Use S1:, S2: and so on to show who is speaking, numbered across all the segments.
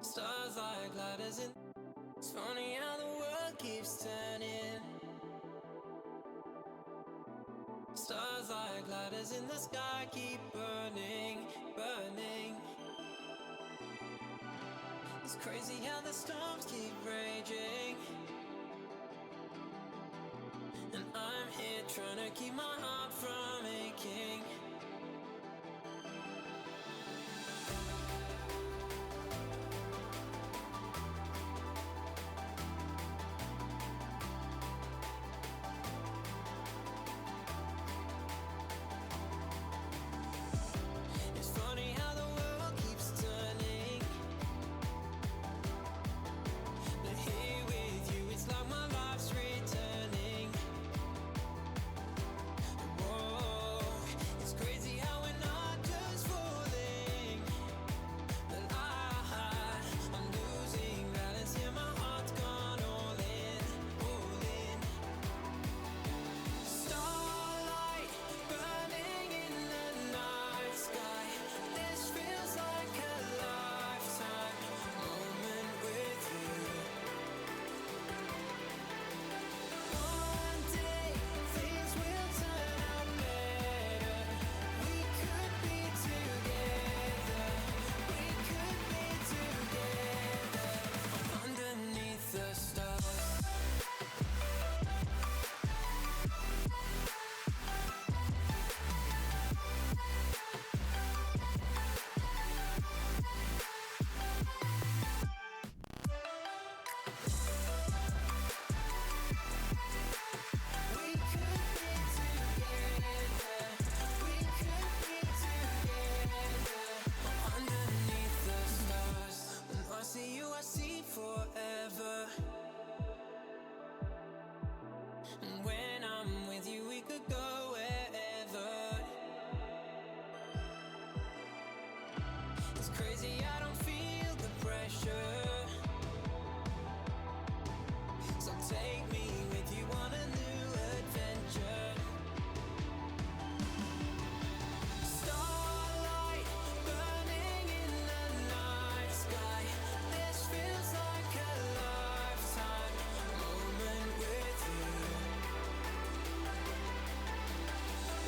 S1: Stars like ladders in. It's funny how the world keeps turning. Stars like ladders in the sky keep burning, burning. It's crazy how the storms keep raging. And I'm here trying to keep my heart from aching. It's funny how the world keeps turning. But here with you, it's like my life's returning. Whoa, it's crazy how we're not just falling. But I'm losing balance here, my heart's gone all in, all in. Starlight burning in the night sky. This feels like a lifetime moment with you. One day things will turn out better. We could be together. We could be together underneath the stars. We could be together. We could be together underneath the stars. When I see you, I see forever. And when I'm with you, we could go wherever. It's crazy, I don't feel the pressure. So take me with you on a new adventure. Starlight burning in the night sky. This feels like a lifetime moment with you.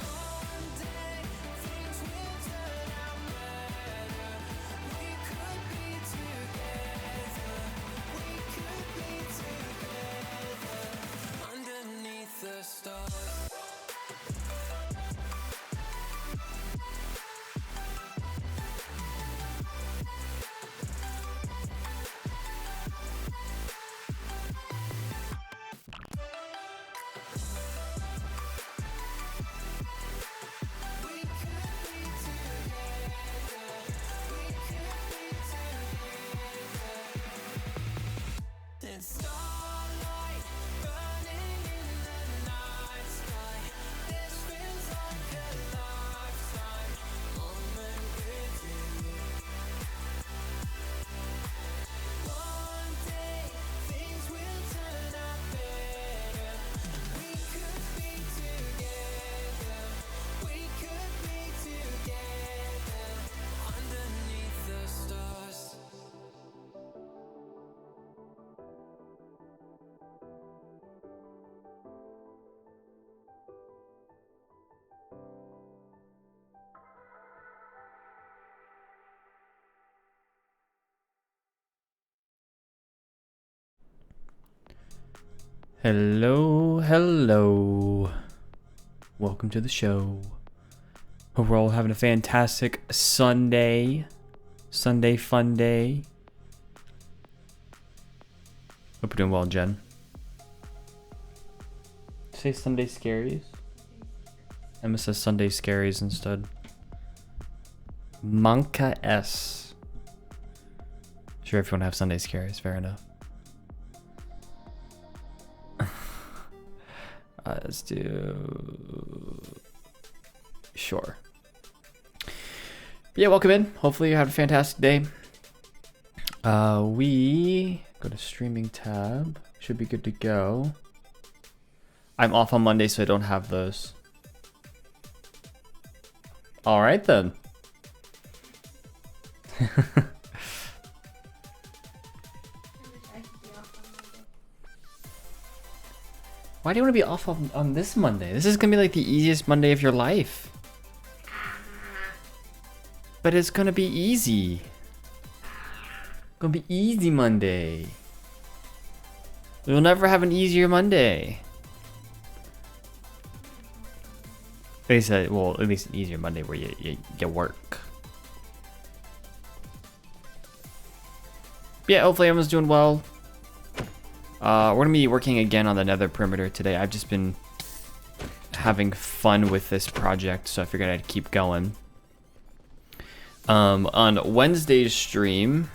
S1: One day things will turn out better. We could be together. We could be together underneath the stars. We could be together. We could be together. It's starlight burning in the night sky. This feels like a lifetime moment with you. One day things will turn out better. We could be together. We could be together underneath the stars.
S2: Hello, hello. Welcome to the show. Hope we're all having a fantastic Sunday. Sunday fun day. Hope you're doing well, Jen. Say Sunday scaries? Emma says Sunday scaries instead. Manka S. Sure, if you want to have Sunday scaries, fair enough. Let's do... Sure. Yeah, welcome in. Hopefully you have a fantastic day. We go to streaming tab. Should be good to go. I'm off on Monday, so I don't have those. All right, then. Why do you want to be off on this Monday? This is gonna be like the easiest Monday of your life. But it's gonna be easy. Gonna be easy Monday. You'll never have an easier Monday. Well, at least an easier Monday where you work. Yeah, hopefully everyone's doing well. We're gonna be working again on the Nether perimeter today. I've just been having fun with this project, so I figured I'd keep going. On Wednesday's stream,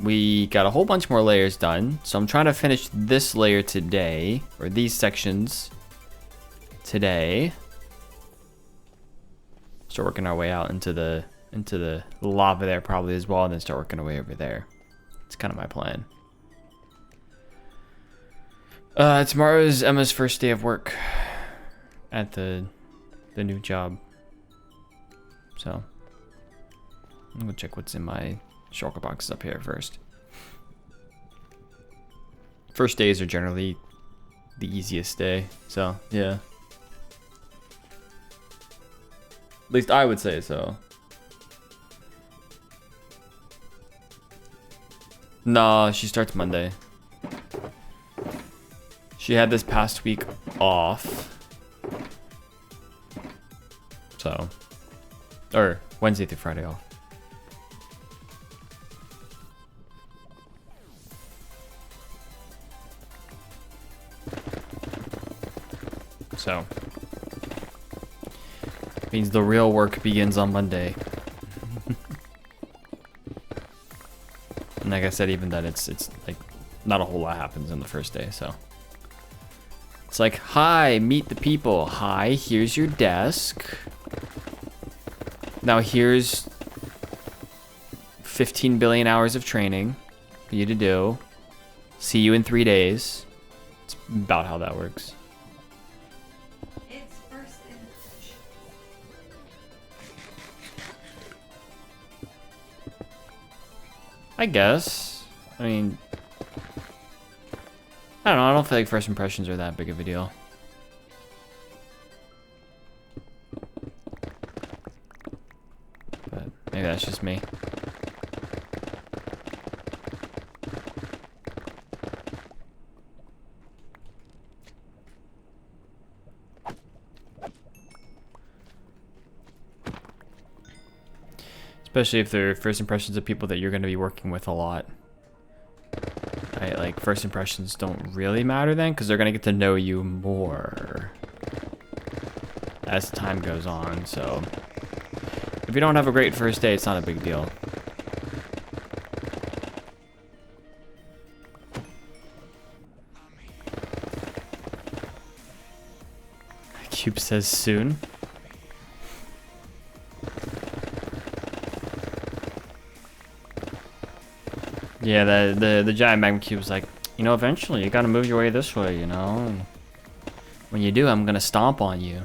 S2: we got a whole bunch more layers done. So I'm trying to finish this layer today, or these sections today. Start working our way out into the lava there probably as well, and then start working our way over there. It's kind of my plan. Tomorrow's Emma's first day of work at the new job. So I'm gonna check what's in my shulker boxes up here first. First days are generally the easiest day, so yeah. At least I would say so. Nah, she starts Monday. She had this past week off. So, or Wednesday through Friday off. So, means the real work begins on Monday. And like I said, even then, it's like not a whole lot happens in the first day, so. It's like, hi, meet the people. Hi, here's your desk. Now here's 15 billion hours of training for you to do. See you in 3 days. It's about how that works.
S3: It's first impression.
S2: I guess. I mean, I don't know. I don't feel like first impressions are that big of a deal. But maybe that's just me. Especially if they're first impressions of people that you're going to be working with a lot. Right, like first impressions don't really matter then, because they're going to get to know you more as time goes on. So if you don't have a great first day, it's not a big deal. Cube says soon. Yeah, the giant magma cube's like, you know, eventually you gotta move your way this way, you know? And when you do, I'm gonna stomp on you.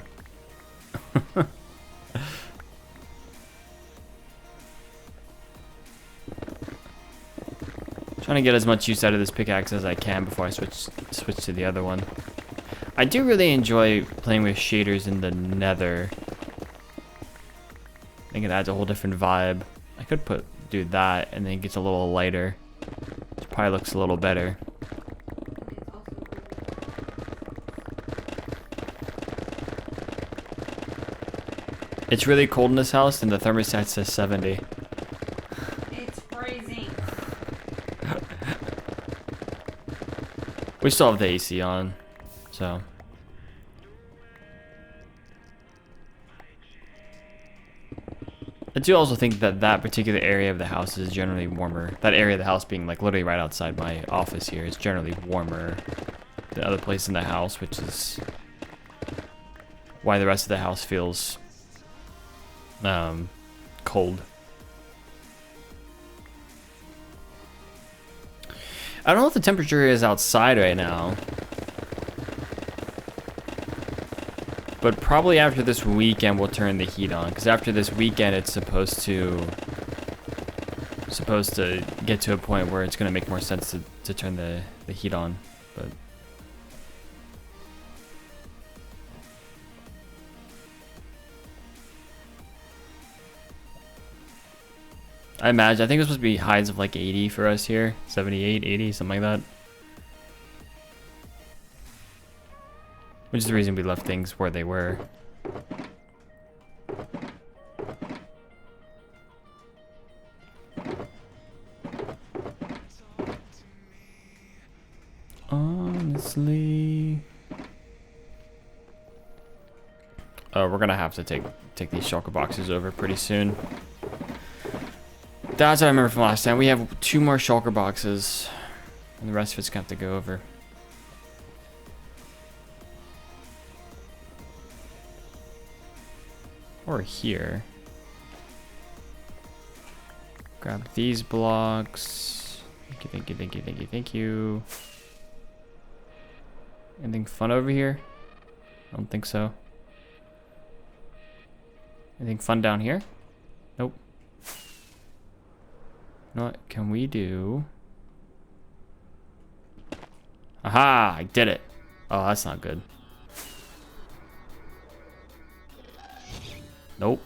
S2: Trying to get as much use out of this pickaxe as I can before I switch to the other one. I do really enjoy playing with shaders in the Nether. I think it adds a whole different vibe. I could do that and then it gets a little lighter. It probably looks a little better. It's really cold in this house and the thermostat says 70.
S3: It's freezing.
S2: We still have the AC on, so. I do also think that that particular area of the house is generally warmer. That area of the house being like literally right outside my office here is generally warmer than other places in the house, which is why the rest of the house feels cold. I don't know what the temperature is outside right now, but probably after this weekend we'll turn the heat on, because after this weekend it's supposed to get to a point where it's going to make more sense to turn the heat on. But I imagine. I think it was supposed to be highs of like 80 for us here. 78, 80, something like that. Which is the reason we left things where they were. Honestly. We're gonna have to take these shulker boxes over pretty soon. That's what I remember from last time. We have 2 more shulker boxes, and the rest of it's gonna have to go over. Or here. Grab these blocks. Thank you, thank you, thank you, thank you, thank you. Anything fun over here? I don't think so. Anything fun down here? Nope. You know what can we do? Aha! I did it. Oh, that's not good. Nope.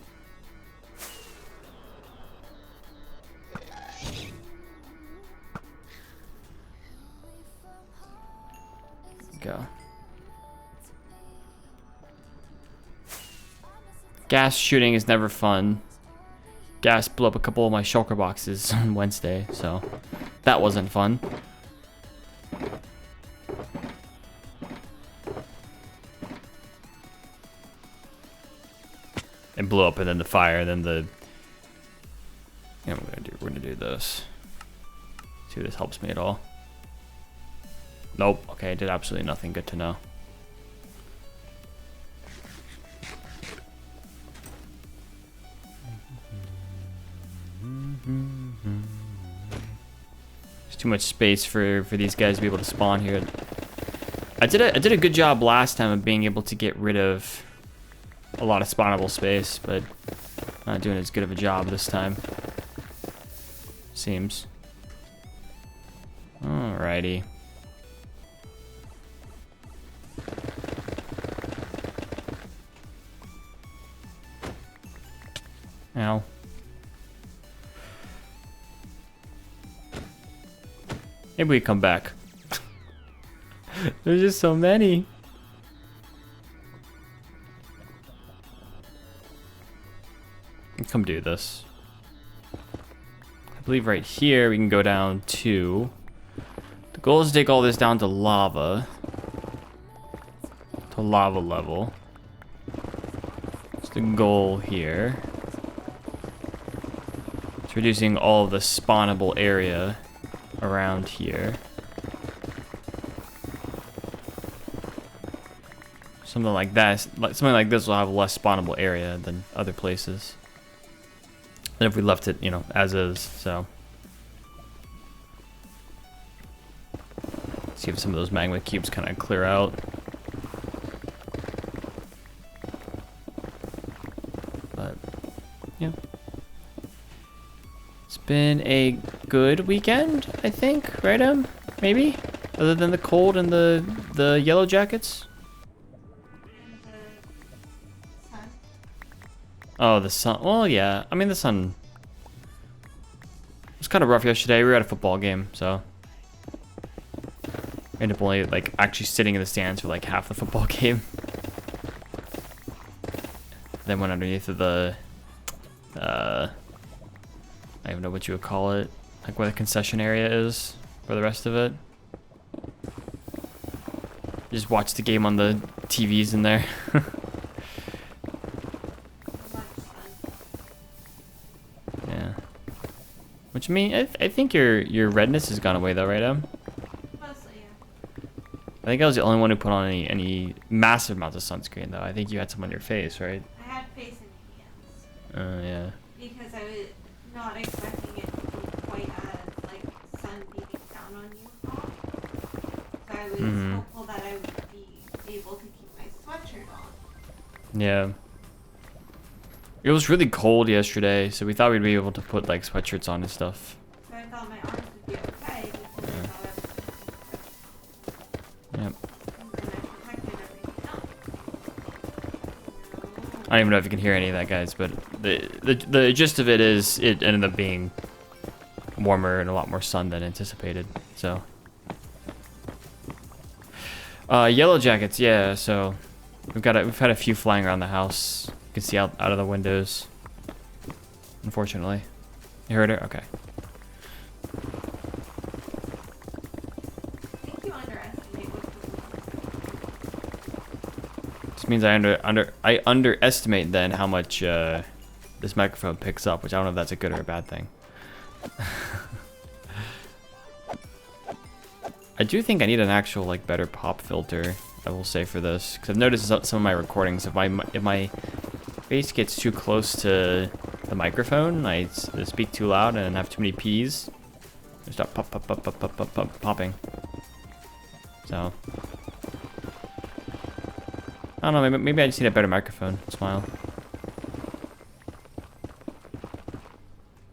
S2: Go. Gas shooting is never fun. Gas blew up a couple of my shulker boxes on Wednesday, so that wasn't fun. It blew up, and then the fire, and then the. Yeah, we're gonna do this. See if this helps me at all. Nope. Okay, it did absolutely nothing. Good to know. There's too much space for these guys to be able to spawn here. I did a good job last time of being able to get rid of a lot of spawnable space, but not doing as good of a job this time. Seems. Alrighty. Ow. Maybe we come back. There's just so many. Come do this. I believe right here we can go down to. The goal is to take all this down to lava. To lava level. That's the goal here. It's reducing all of the spawnable area around here. Something like that. Something like this will have less spawnable area than other places. Than if we left it, you know, as is. So. See if some of those magma cubes kind of clear out. But, yeah. It's been a good weekend, I think, right, maybe? Other than the cold and the yellow jackets? Oh, the sun. Well, yeah. I mean, the sun was kind of rough yesterday. We were at a football game, so. We ended up only, like, actually sitting in the stands for, like, half the football game. Then went underneath of the, I don't even know what you would call it. Like, where the concession area is for the rest of it. Just watch the game on the TVs in there. Yeah. Which I mean, I think your redness has gone away though, right, Mostly, yeah. I think I was the only one who put on any massive amounts of sunscreen though. I think you had some on your face, right?
S3: I had face and hands.
S2: Yeah.
S3: Because I was not expecting it to be quite as, like, sun beating down on you hot. So I was hopeful that I would be able to keep my sweatshirt on.
S2: Yeah. It was really cold yesterday, so we thought we'd be able to put like sweatshirts on and stuff.
S3: So I thought my arms would be okay because I thought I was
S2: Yep.
S3: and then I protected everything else.
S2: I don't even know if you can hear any of that, guys, but the gist of it is it ended up being warmer and a lot more sun than anticipated. So, yellow jackets, yeah. So we've had a few flying around the house. You can see out of the windows. Unfortunately, you heard it. Okay.
S3: I think you underestimate what
S2: This means I underestimate then how much this microphone picks up, which I don't know if that's a good or a bad thing. I do think I need an actual like better pop filter, I will say, for this, because I've noticed some of my recordings, if my face gets too close to the microphone, I speak too loud and have too many P's, I start popping. So I don't know, maybe I just need a better microphone. Smile.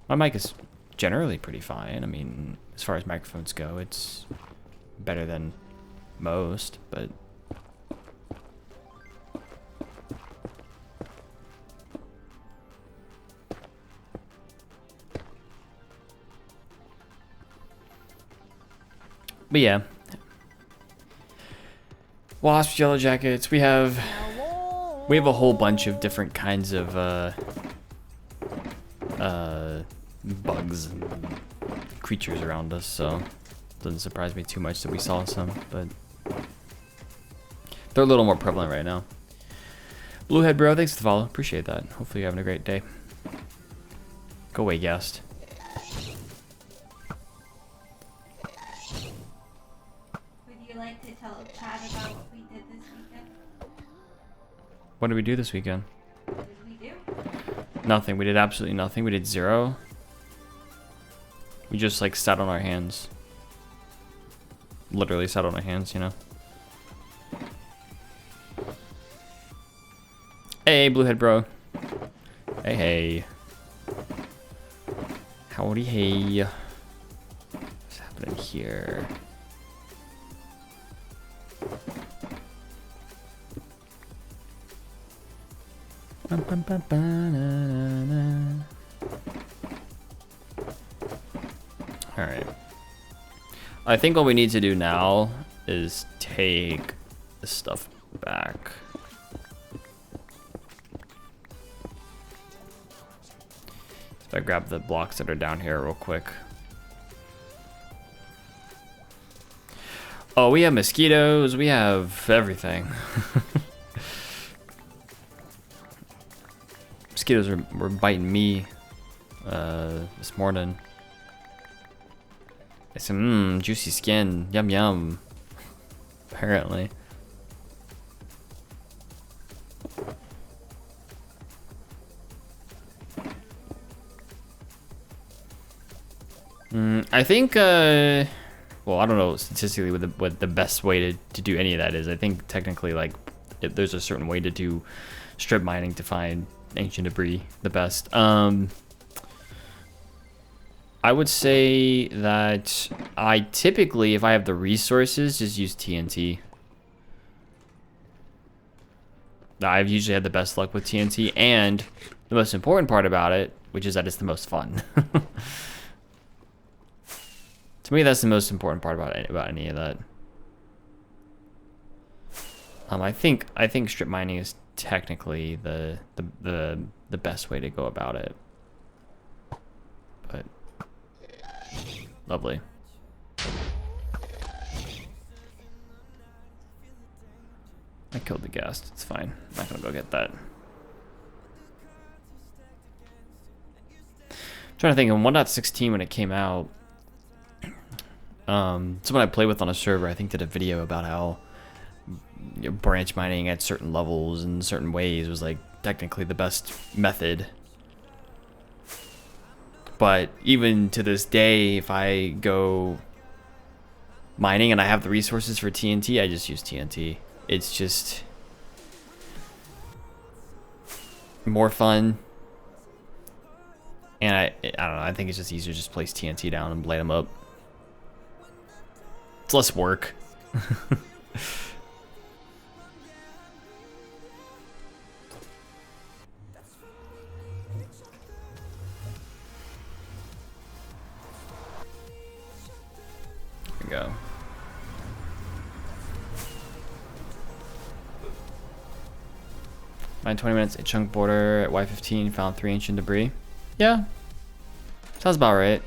S2: My mic is generally pretty fine. I mean, as far as microphones go, it's better than most, but yeah. Wasps, yellow jackets. We have a whole bunch of different kinds of bugs and creatures around us, so it doesn't surprise me too much that we saw some, but they're a little more prevalent right now. Bluehead bro, thanks for the follow. Appreciate that. Hopefully you're having a great day. Go away, guest.
S3: would you like to tell Chad about what we did this weekend?
S2: What did we do this weekend?
S3: What did we do?
S2: Nothing. We did absolutely nothing. We did zero. We just like sat on our hands. Literally sat on our hands, you know. Hey, Bluehead bro. Hey, hey. Howdy, hey. What's happening here? Alright. I think what we need to do now is take this stuff back. So I grab the blocks that are down here real quick. Oh, we have mosquitoes, we have everything. Mosquitoes were biting me this morning. I said, juicy skin, yum yum. Apparently. I think, well, I don't know statistically what the best way to do any of that is. I think technically, like, there's a certain way to do strip mining to find ancient debris the best. I would say that I typically, if I have the resources, just use TNT. I've usually had the best luck with TNT, and the most important part about it, which is that it's the most fun. To me, that's the most important part about any of that. I think strip mining is technically the best way to go about it. But lovely. I killed the ghast. It's fine. I'm not gonna go get that. I'm trying to think, in 1.16 when it came out, someone I play with on a server, I think, did a video about how branch mining at certain levels and certain ways was like technically the best method. But even to this day, if I go mining and I have the resources for TNT, I just use TNT. It's just more fun. And I don't know, I think it's just easier to just place TNT down and blade them up. It's less work. we go. Mine 20 minutes, a chunk border at Y15, found 3-inch in debris. Yeah, sounds about right.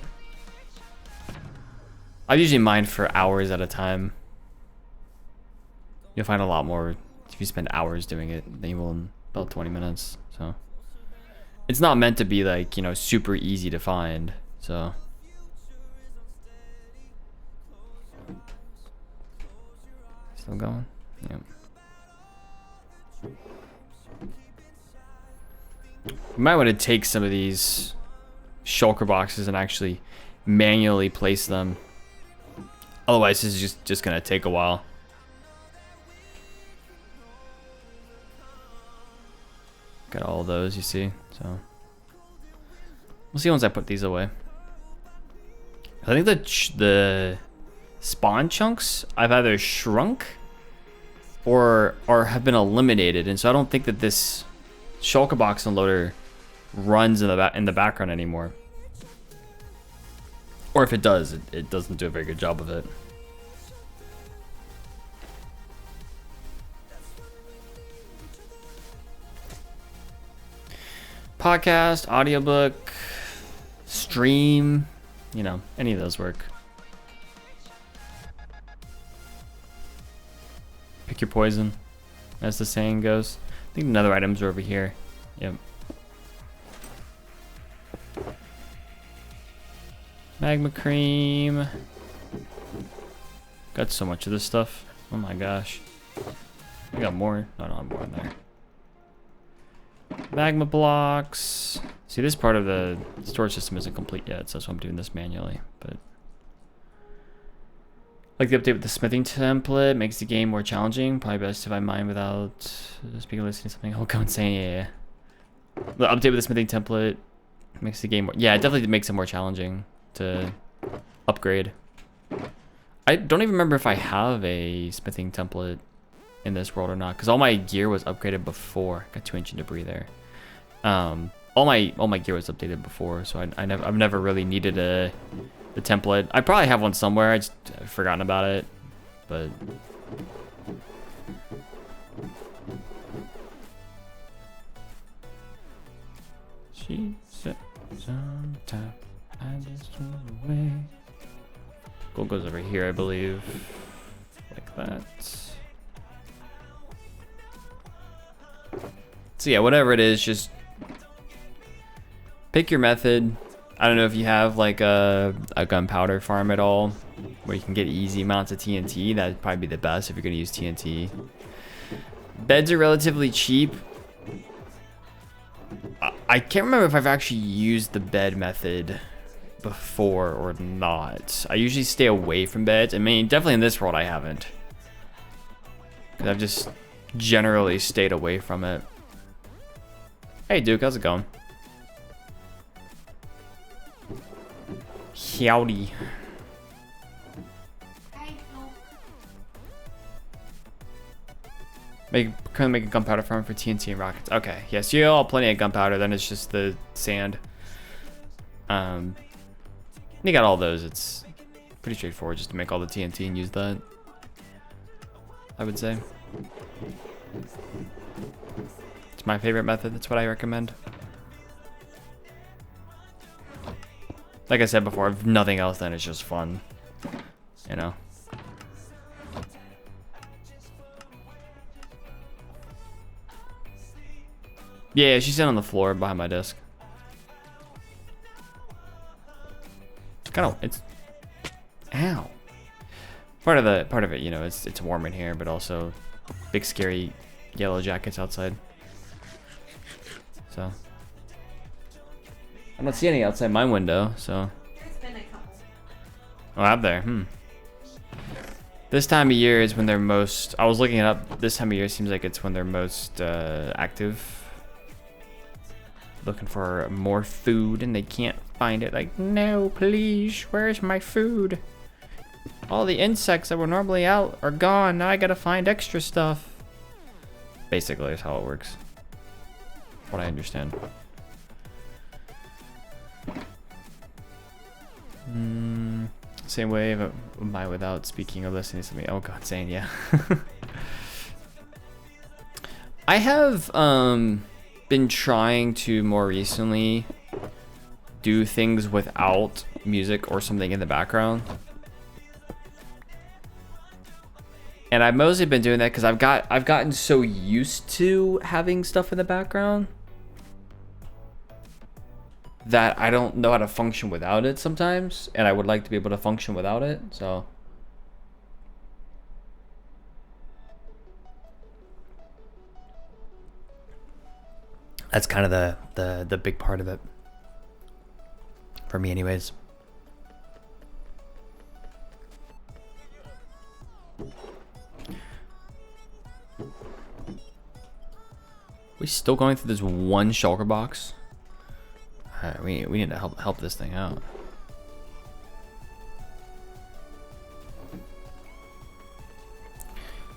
S2: I usually mine for hours at a time. You'll find a lot more if you spend hours doing it than you will in about 20 minutes. So it's not meant to be like, you know, super easy to find. So still going? Yep. You might want to take some of these shulker boxes and actually manually place them. Otherwise, this is just gonna take a while. Got all those, you see. So we'll see once I put these away. I think the spawn chunks I've either shrunk or have been eliminated, and so I don't think that this shulker box unloader runs in the background anymore. Or if it does, it doesn't do a very good job of it. Podcast, audiobook, stream, you know, any of those work. Pick your poison, as the saying goes. I think another items are over here. Yep. Magma cream. Got so much of this stuff. Oh my gosh. I got more. No, no, more in there. Magma blocks. See, this part of the storage system isn't complete yet, so that's why I'm doing this manually. But like the update with the smithing template makes the game more challenging. Probably best if I mine without speaking, listening to something. I'll go insane. Yeah. The update with the smithing template makes the game more. Yeah, it definitely makes it more challenging to upgrade. I don't even remember if I have a smithing template in this world or not, because all my gear was upgraded before. Got 2-inch in debris there. All my gear was updated before, so I've never really needed the template. I probably have one somewhere. I've forgotten about it, but she said sometime I just went away. Gold goes over here, I believe, like that. So yeah, whatever it is, just pick your method. I don't know if you have like a gunpowder farm at all, where you can get easy amounts of TNT. That'd probably be the best if you're gonna use TNT. Beds are relatively cheap. I can't remember if I've actually used the bed method before or not. I usually stay away from beds. I mean, definitely in this world I haven't, because I've just generally stayed away from it. Hey Duke, how's it going? Howdy. Currently make a gunpowder farm for TNT and rockets. Okay, yes, yeah, so you all plenty of gunpowder. Then it's just the sand. You got all those. It's pretty straightforward just to make all the TNT and use that, I would say. It's my favorite method. That's what I recommend. Like I said before, if nothing else, then it's just fun, you know. Yeah, she's sitting on the floor behind my desk. It's ow. Part of it, you know, it's warm in here, but also big scary yellow jackets outside. So I don't see any outside my window, so.
S3: There's been a couple.
S2: Oh, out there. This time of year is when they're most. I was looking it up. This time of year seems like it's when they're most active. Looking for more food and they can't find it. Like, no, please, where's my food? All the insects that were normally out are gone. Now I gotta find extra stuff. Basically, is how it works. What I understand. Same way, but my without speaking or listening to me. Oh god, saying yeah. I have been trying to more recently do things without music or something in the background. And I've mostly been doing that because I've gotten so used to having stuff in the background that I don't know how to function without it sometimes, and I would like to be able to function without it. So that's kind of the big part of it for me anyways. We still going through this one shulker box? Alright, we need to help this thing out.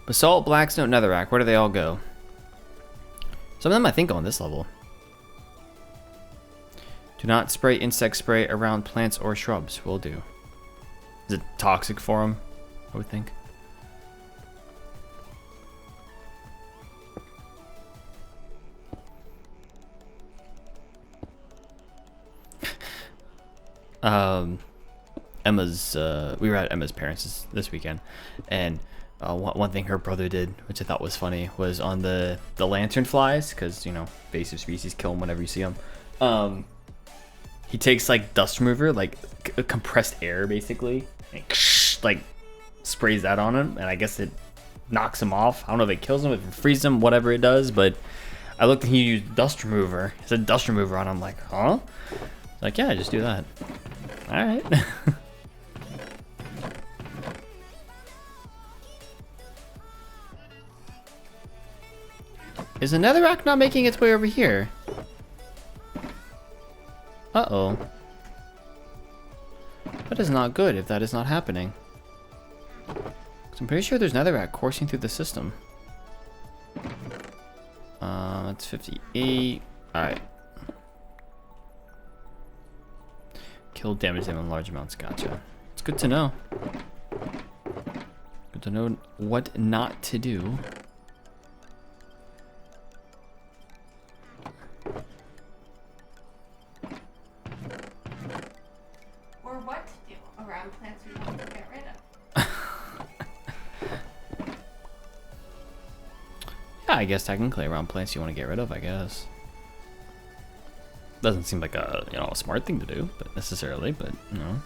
S2: Basalt, Blackstone, Netherrack, where do they all go? Some of them I think go on this level. Do not spray insect spray around plants or shrubs. Will do. Is it toxic for them? I would think. Emma's we were at Emma's parents this weekend, and one thing her brother did, which I thought was funny, was on the lantern flies, because, you know, invasive species, kill them whenever you see them. He takes like dust remover, like compressed air basically, and like sprays that on him, and I guess it knocks him off. I don't know if it kills him, if it freezes him, whatever it does, but I looked and he used dust remover. He said dust remover on him. I'm like, huh? Like, yeah, just do that. All right. Is the netherrack not making its way over here? Uh-oh. That is not good if that is not happening. 'Cause I'm pretty sure there's netherrack coursing through the system. That's 58. Alright. Kill damage them in large amounts. Gotcha. It's good to know. Good to know what not to do.
S3: Or what to do around plants we want to get rid of.
S2: Yeah, I guess technically around plants you want to get rid of, I guess. Doesn't seem like a, you know, a smart thing to do, but necessarily, but, you know.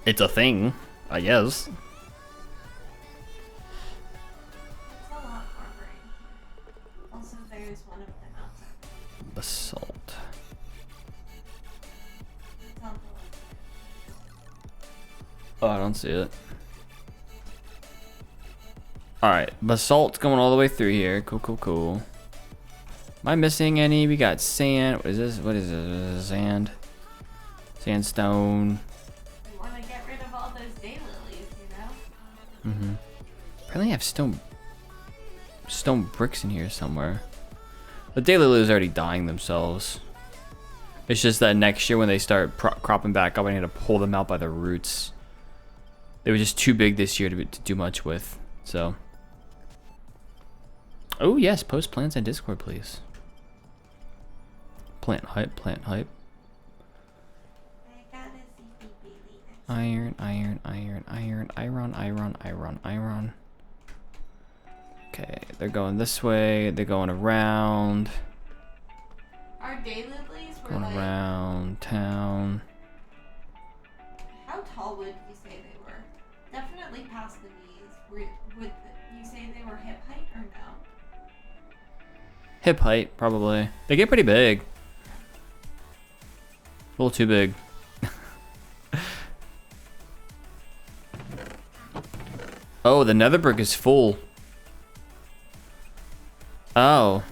S2: It's a thing, I guess.
S3: It's a lot farther in here. Also, there's one of them outside.
S2: Basalt.
S3: It's on the left.
S2: Oh, I don't see it. Alright, basalt's going all the way through here. Cool, cool, cool. Am I missing any? We got sand. What is this? What is this? Sand. Sandstone.
S3: We want to get rid of all those daylilies, you know?
S2: Mm-hmm. Apparently I have stone bricks in here somewhere. The daylilies are already dying themselves. It's just that next year when they start cropping back up, I need to pull them out by the roots. They were just too big this year to do much with, so. Oh yes, post plants in Discord, please. Plant hype, plant hype.
S3: I gotta see baby next.
S2: Iron, iron, iron, iron, iron, iron, iron, iron. Okay, they're going this way. They're going around.
S3: Our daylilies were
S2: Going
S3: like,
S2: around town.
S3: how tall would you say they were? Definitely past the knees. Would you say they were hip height or no?
S2: Hip height, probably. They get pretty big. A little too big. Oh, the nether brick is full. Oh.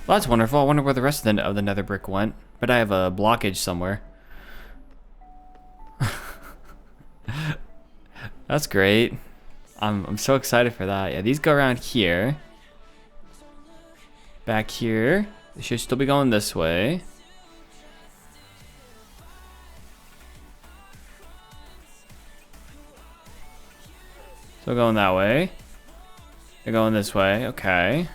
S2: Well, that's wonderful. I wonder where the rest of the nether brick went. But I have a blockage somewhere. That's great. I'm so excited for that. Yeah, these go around here. Back here. They should still be going this way. Still going that way. They're going this way. Okay.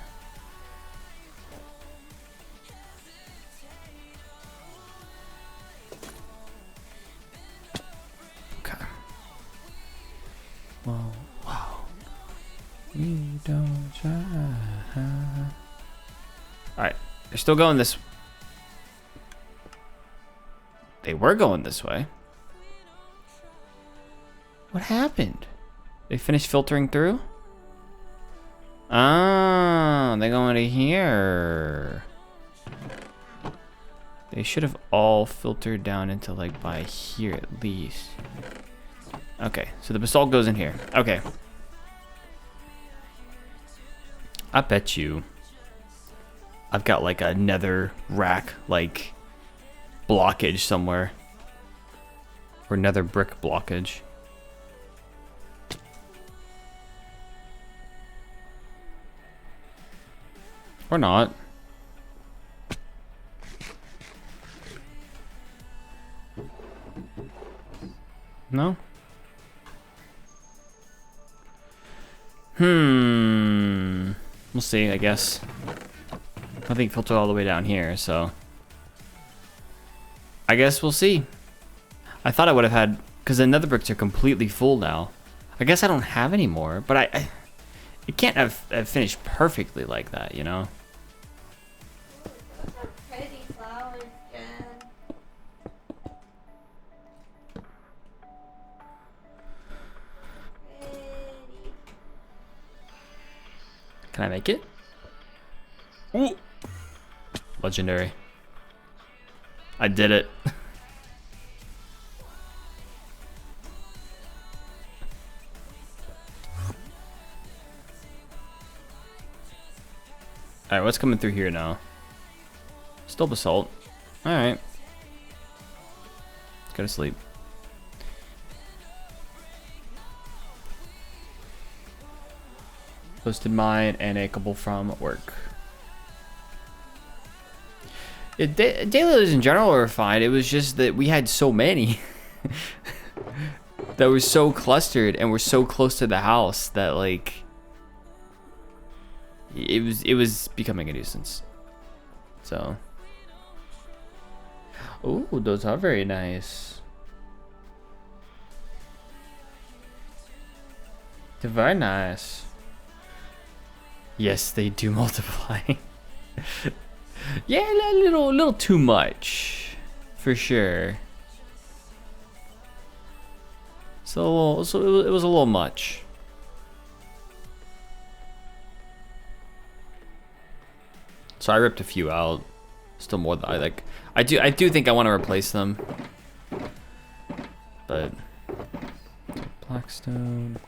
S2: Okay. Whoa, wow. We don't try. Alright. They're still going this. They were going this way. What happened? They finished filtering through? Ah, they go into here. They should have all filtered down into like by here at least. Okay, so the basalt goes in here. Okay. I bet you I've got like a nether rack like blockage somewhere. Or nether brick blockage. Or not. No? We'll see, I guess. Nothing filtered all the way down here, so. I guess we'll see. I thought I would have had, because the nether bricks are completely full now. I guess I don't have any more, but it can't have finished perfectly like that, you know?
S3: Those are pretty flowers, Jen. Pretty.
S2: Can I make it? Ooh! Legendary. I did it. Alright, what's coming through here now? Still basalt. Alright. Let's go to sleep. Posted mine and a couple from work. Dailies in general were fine. It was just that we had so many that were so clustered and were so close to the house that like it was becoming a nuisance. So, oh, those are very nice. They're very nice. Yes, they do multiply. Yeah, a little too much, for sure. So it was a little much. So I ripped a few out. Still more than I like. I do think I want to replace them. But Blackstone.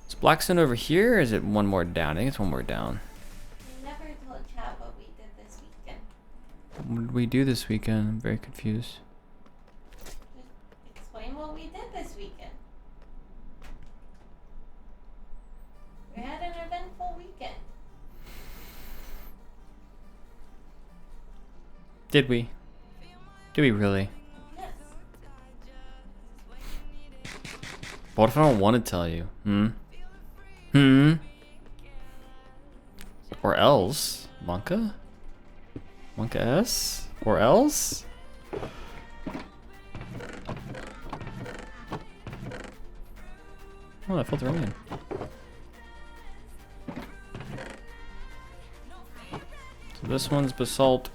S2: Is Blackstone over here, or is it one more down? I think it's one more down.
S3: We never told Chad what we did this weekend.
S2: What did we do this weekend? I'm very confused.
S3: Just explain what we did this weekend. We had an eventful weekend.
S2: Did we? Did we really?
S3: Yes.
S2: What if I don't want to tell you? Or else? Monka? Monka S? Or else? Oh, that felt right in. So this one's basalt.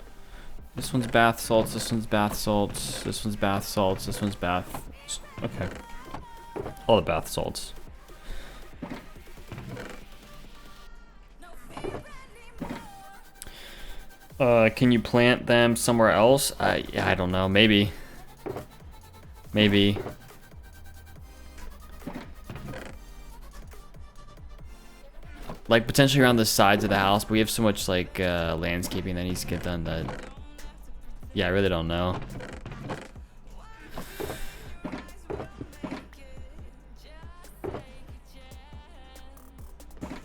S2: This one's bath salts, this one's bath salts, this one's bath salts, this one's bath... Okay. All the bath salts. Can you plant them somewhere else? Yeah, I don't know. Maybe. Maybe. Like, potentially around the sides of the house, but we have so much, like, landscaping that needs to get done that... Yeah, I really don't know.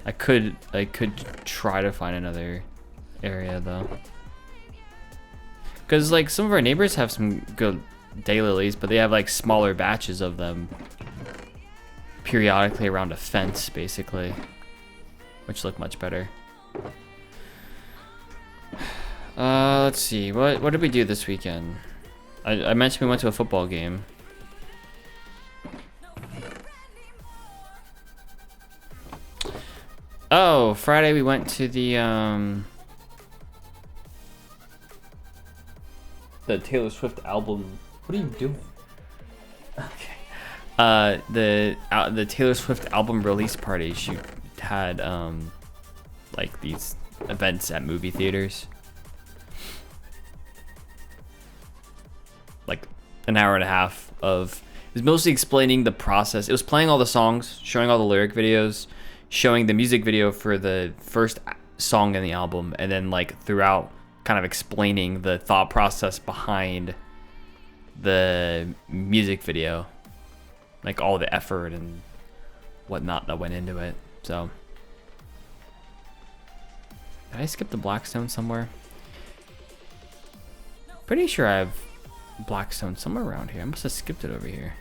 S2: I could try to find another area though. Because like some of our neighbors have some good daylilies, but they have like smaller batches of them periodically around a fence, basically, which look much better. Let's see. What did we do this weekend? I mentioned we went to a football game. Oh, Friday we went to the Taylor Swift album. What are you doing? Okay. The Taylor Swift album release party. She had like these events at movie theaters. Like an hour and a half of, it was mostly explaining the process. It was playing all the songs, showing all the lyric videos, showing the music video for the first song in the album, and then like throughout kind of explaining the thought process behind the music video, like all the effort and whatnot that went into it. So did I skip the Blackstone somewhere? Pretty sure I have Blackstone somewhere around here. I must have skipped it over here.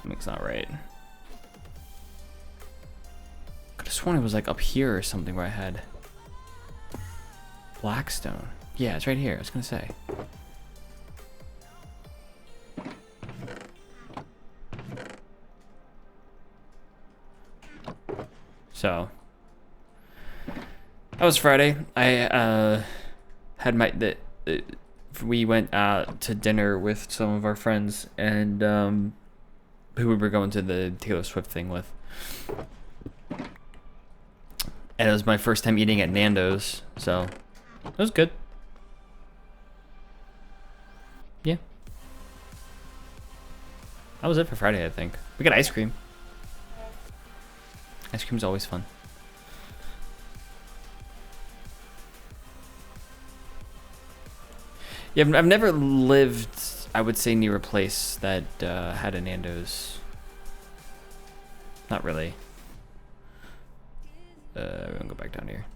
S2: Something's not right. Could have sworn it was like up here or something where I had Blackstone. Yeah, it's right here. I was gonna say. So that was Friday. I had we went out to dinner with some of our friends and who we were going to the Taylor Swift thing with. And it was my first time eating at Nando's, so it was good. Yeah. That was it for Friday, I think. We got ice cream. Ice cream's always fun. Yeah, I've never lived, I would say, near a place that had a Nando's. Not really. We're gonna go back down here.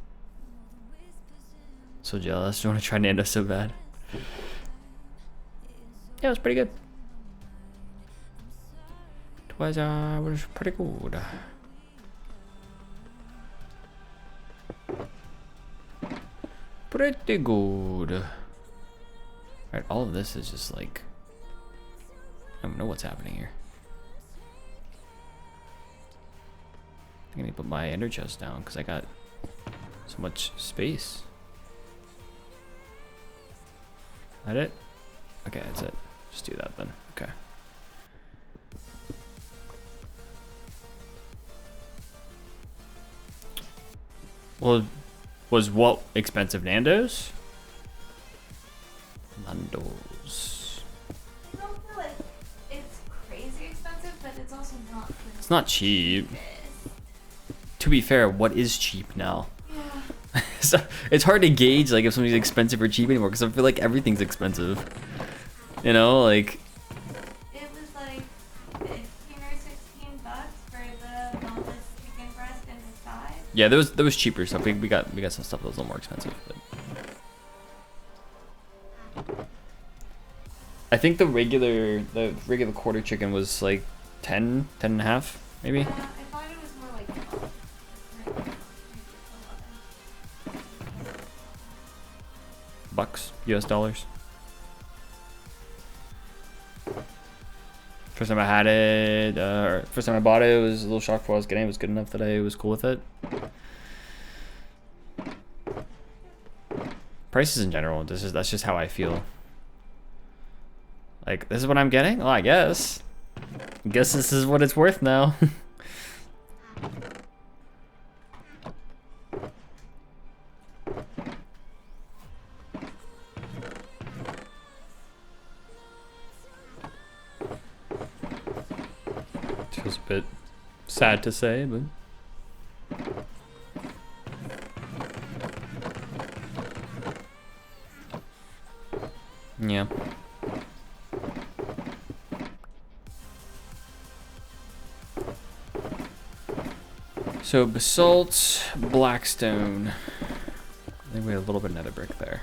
S2: So jealous. I want to try Nando's so bad. Yeah, it was pretty good. It was pretty good. Pretty good. Alright, all of this is just like, I don't know what's happening here. I need to put my ender chest down because I got so much space. That it? Okay, that's it. Just do that then. Okay. Well, was what expensive? Nando's? Nando's.
S3: I don't feel like it's crazy expensive, but it's also not.
S2: It's not cheap. To be fair, what is cheap now?
S3: Yeah.
S2: So it's hard to gauge like if something's expensive or cheap anymore because I feel like everything's expensive. You know, like.
S3: It was like 15 or 16 bucks for the boneless chicken breast and the side.
S2: Yeah, there was cheaper stuff. We got some stuff that was a little more expensive. But I think the regular quarter chicken was like 10 and a half, maybe.
S3: I thought it was more like 12.
S2: Bucks, US dollars. First time I had it, first time I bought it, it was a little shock for what I was getting. It was good enough that I was cool with it. Prices in general, that's just how I feel. Like, this is what I'm getting? Oh, I guess. I guess this is what it's worth now. Feels a bit sad to say, but yeah. So basalt, blackstone. I think we have a little bit of nether brick there.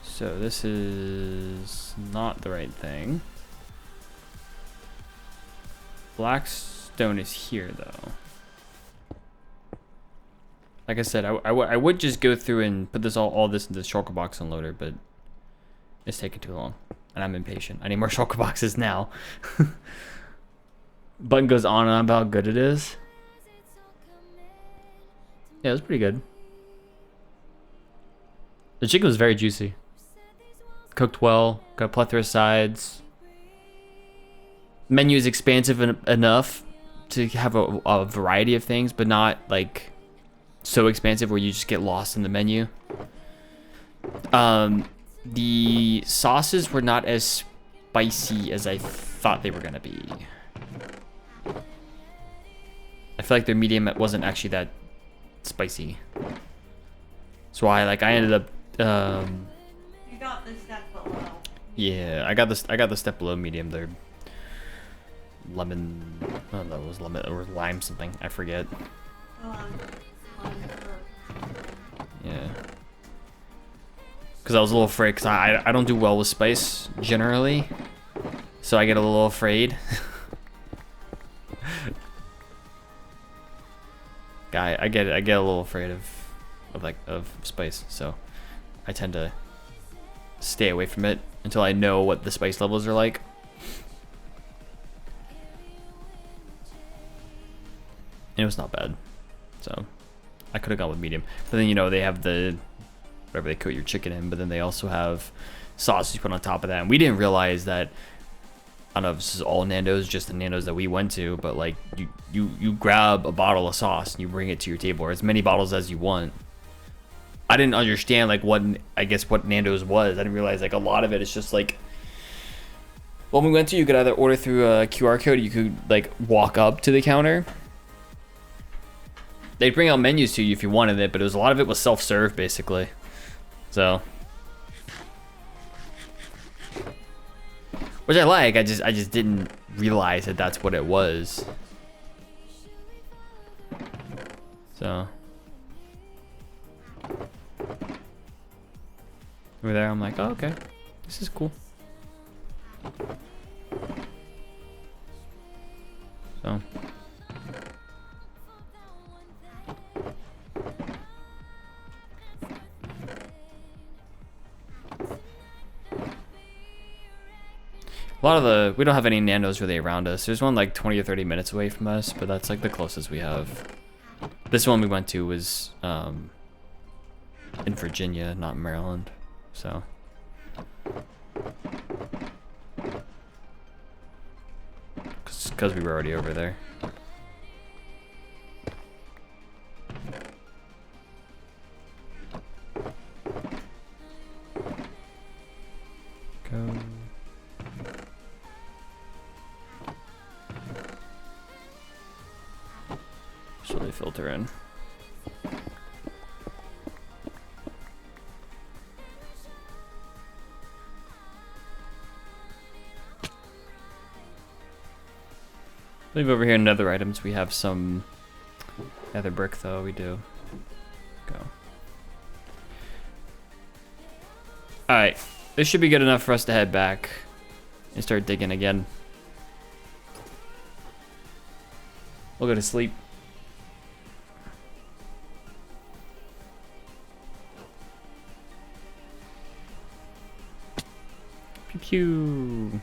S2: So this is not the right thing. Blackstone is here though. Like I said, I would just go through and put this all this into the shulker box unloader, but it's taking too long, and I'm impatient. I need more shulker boxes now. Button goes on and on about how good it is. Yeah, it was pretty good. The chicken was very juicy. Cooked well, got a plethora of sides. Menu is expansive enough to have a variety of things, but not like so expansive where you just get lost in the menu. The sauces were not as spicy as I thought they were gonna be. I feel like their medium wasn't actually that spicy. So I ended up
S3: You got the step below.
S2: yeah, I got the step below medium. They're lemon, I don't know, it was lemon or lime something, I forget. Yeah. Because I was a little afraid, because I don't do well with spice generally, so I get a little afraid. I get it. I get a little afraid of spice, so I tend to stay away from it until I know what the spice levels are like. And it was not bad, so I could have gone with medium. But then, you know, they have the whatever they coat your chicken in, but then they also have sauce you put on top of that. And we didn't realize that. I don't know if this is all Nando's, just the Nando's that we went to, but like you grab a bottle of sauce and you bring it to your table, or as many bottles as you want. I didn't understand like what Nando's was. I didn't realize like a lot of it is just like, when we went to, you could either order through a QR code, or you could like walk up to the counter. They'd bring out menus to you if you wanted it, but a lot of it was self-serve basically. So, which I like. I just didn't realize that that's what it was. So over there, I'm like, oh, okay, this is cool. So. A lot of we don't have any Nando's really around us. There's one like 20 or 30 minutes away from us, but that's like the closest we have. This one we went to was in Virginia, not Maryland, so. Because we were already over there. Go. Slowly filter in. I believe over here in Nether items we have some Nether brick though. We do. Go. Alright, this should be good enough for us to head back and start digging again. We'll go to sleep. Pew pew.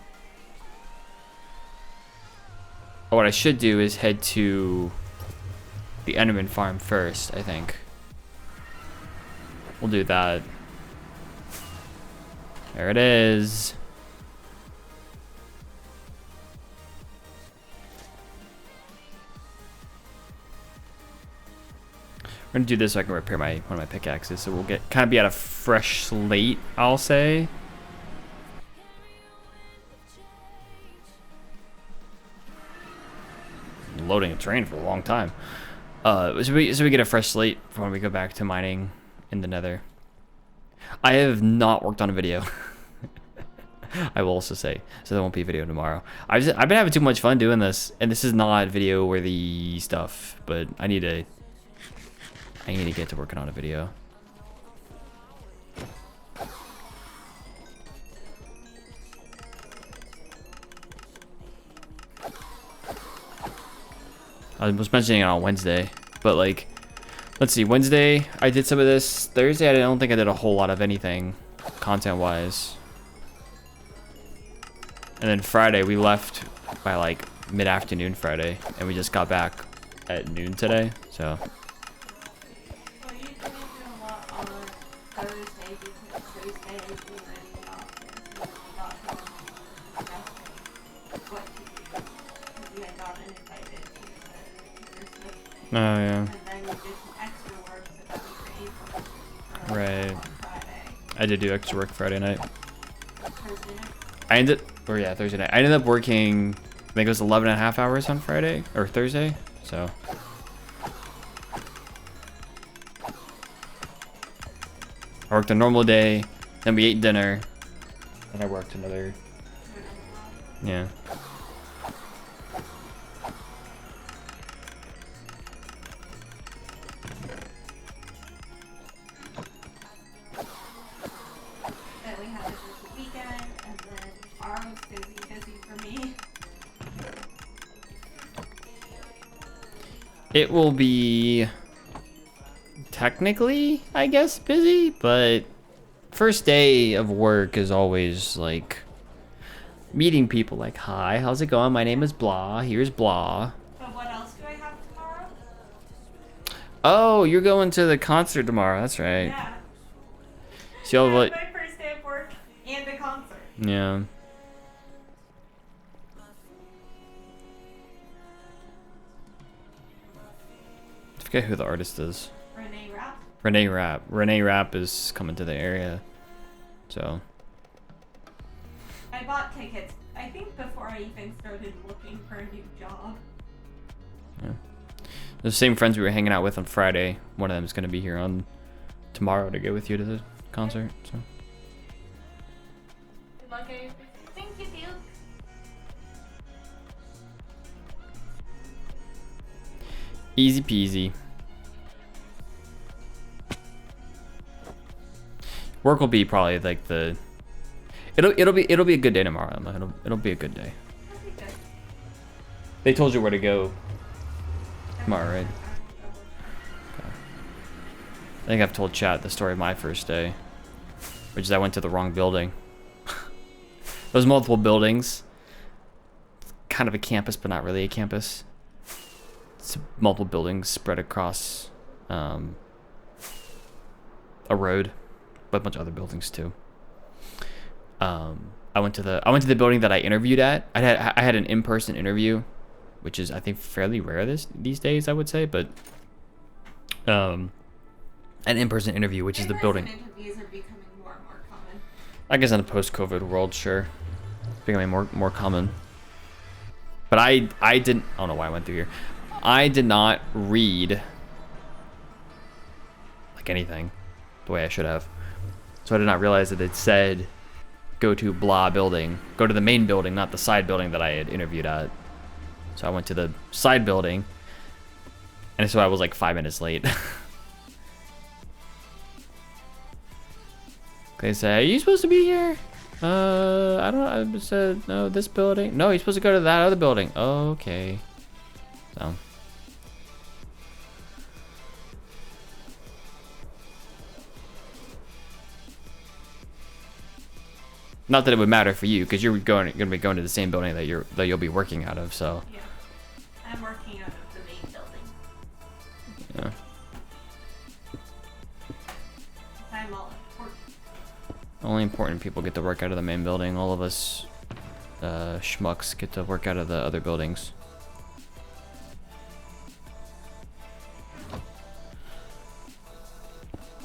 S2: Oh, what I should do is head to the Enderman farm first, I think. We'll do that. There it is. We're gonna do this so I can repair one of my pickaxes, so we'll kind of be at a fresh slate, I'll say. Loading a train for a long time. So we get a fresh slate for when we go back to mining in the Nether. I have not worked on a video. I will also say. So there won't be a video tomorrow. I've been having too much fun doing this, and this is not video worthy stuff, but I need to get to working on a video. I was mentioning it on Wednesday, but like, let's see, Wednesday I did some of this. Thursday I don't think I did a whole lot of anything content wise. And then Friday we left by like mid-afternoon Friday, and we just got back at noon today, so.
S3: Well, you didn't do a lot on Thursday because Thursday we were in the office and we got home discussing what to do. Because we had gotten invited to the Thursday thing.
S2: Oh yeah.
S3: And then we did some extra work so that we were able to
S2: Right.
S3: on Friday.
S2: I did do extra work Friday night.
S3: Thursday night.
S2: Thursday night. I ended up working, I think it was 11 and a half hours on Friday or Thursday. So. I worked a normal day, then we ate dinner, then I worked another. Yeah.
S3: Then we had a busy weekend, and then tomorrow's busy for me.
S2: It will be technically, I guess, busy, but first day of work is always like meeting people like, hi, how's it going? My name is blah, here's blah.
S3: But what else do I have tomorrow?
S2: Oh, you're going to the concert tomorrow, that's right.
S3: Yeah.
S2: So you'll have,
S3: That's my first day of work and a concert.
S2: yeah. I forget who the artist is.
S3: Renee Rapp.
S2: Renee Rapp. Renee Rapp is coming to the area. So.
S3: I bought tickets, I think before I even started looking for a new job.
S2: Yeah. The same friends we were hanging out with on Friday. One of them is going to be here on tomorrow to go with you to the concert. So.
S3: Good luck, everybody. Thank you, Duke.
S2: Easy peasy. Work will be probably like the. It'll be a good day tomorrow, Emma. It'll be a good day.
S3: That'll be good.
S2: They told you where to go tomorrow, right? I think I've told chat the story of my first day, which is I went to the wrong building. There's multiple buildings. Kind of a campus, but not really a campus. It's multiple buildings spread across a road, but a bunch of other buildings too. I went to the building that I interviewed at. I had an in-person interview, which is I think fairly rare these days, I would say, but an in-person interview, which is the building.
S3: Interviews are becoming more and more common.
S2: I guess in a post-COVID world, sure, becoming more common. But I don't know why I went through here. I did not read like anything the way I should have, so I did not realize that it said go to blah building, go to the main building, not the side building that I had interviewed at. So I went to the side building, and so I was like 5 minutes late. They say, are you supposed to be here? I don't know. I said, no, this building. No, you're supposed to go to that other building. Okay. So. Not that it would matter for you, because you're going to be going to the same building that you'll be working out of. So.
S3: Yeah. I'm working out of the main building.
S2: Yeah.
S3: I'm all important.
S2: Only important people get to work out of the main building. All of us schmucks get to work out of the other buildings.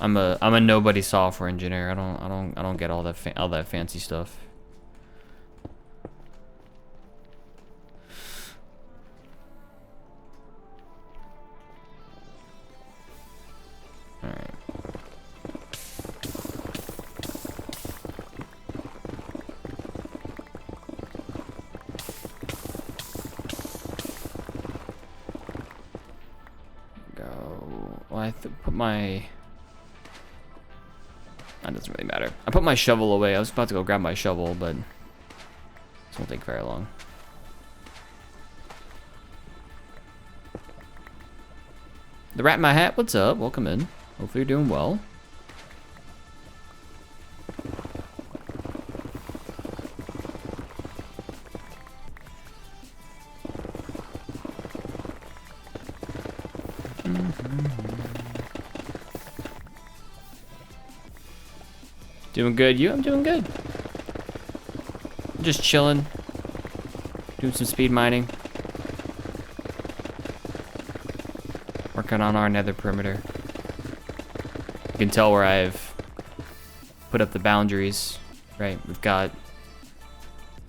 S2: I'm a nobody software engineer. I don't get all that fancy stuff. All right. put my... That doesn't really matter. I put my shovel away. I was about to go grab my shovel, but this won't take very long. The rat in my hat, what's up? Welcome in. Hopefully you're doing well. Doing good, you? I'm doing good. Just chilling. Doing some speed mining. Working on our nether perimeter. You can tell where I've put up the boundaries, right? We've got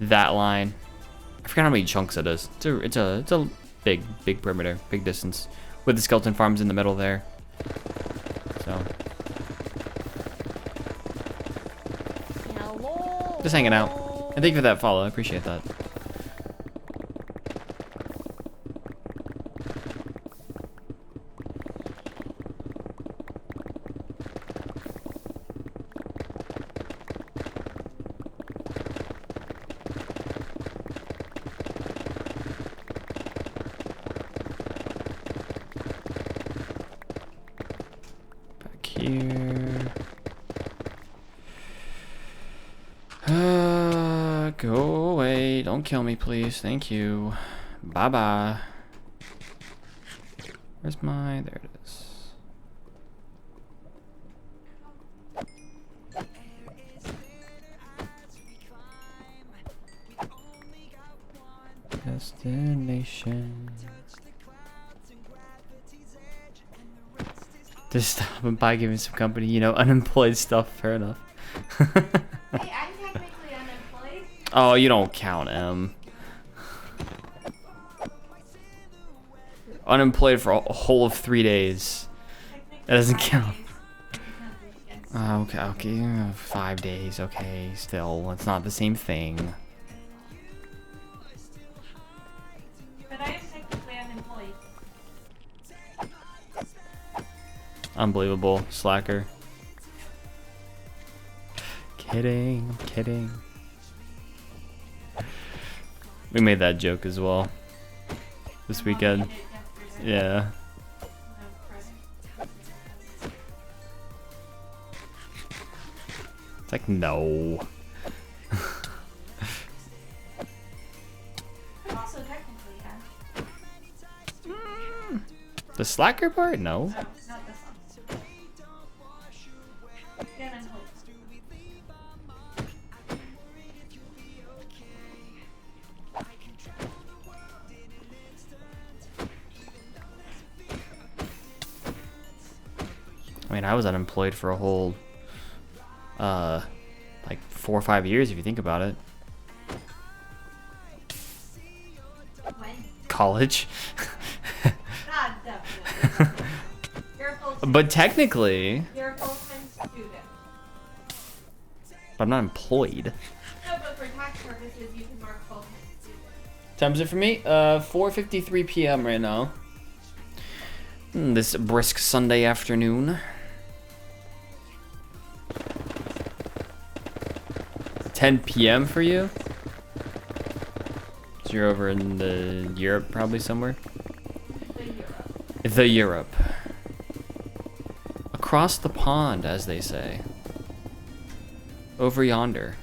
S2: that line. I forgot how many chunks it is. It's a big perimeter, big distance. With the skeleton farms in the middle there. So. Just hanging out. And thank you for that follow. I appreciate that. Back here. Go away. Don't kill me, please. Thank you. Bye-bye. Where's my... There it is. Destination. Just stop and by giving some company, you know, unemployed stuff. Fair enough.
S3: Hey, I'm technically unemployed.
S2: Oh, you don't count, Em. Unemployed for a whole of 3 days. That doesn't count. Okay, 5 days, okay, still, it's not the same thing.
S3: But I am technically unemployed.
S2: Unbelievable, slacker. Kidding, I'm kidding. We made that joke as well this weekend. Yeah. It's like, no.
S3: Also, technically, yeah.
S2: The slacker part? No.
S3: No, not this one. Yeah, unemployed.
S2: I mean, I was unemployed for a whole, like 4 or 5 years if you think about it.
S3: When?
S2: College.
S3: God, definitely. You're a full-time.
S2: But technically,
S3: You're a full-time student.
S2: I'm not employed.
S3: No, but for tax purposes, you can mark full-time student.
S2: Time's it for me? 4:53 p.m. right now. This brisk Sunday afternoon. 10 p.m. for you? So you're over in the Europe probably somewhere? The Europe. Across the pond, as they say. Over yonder.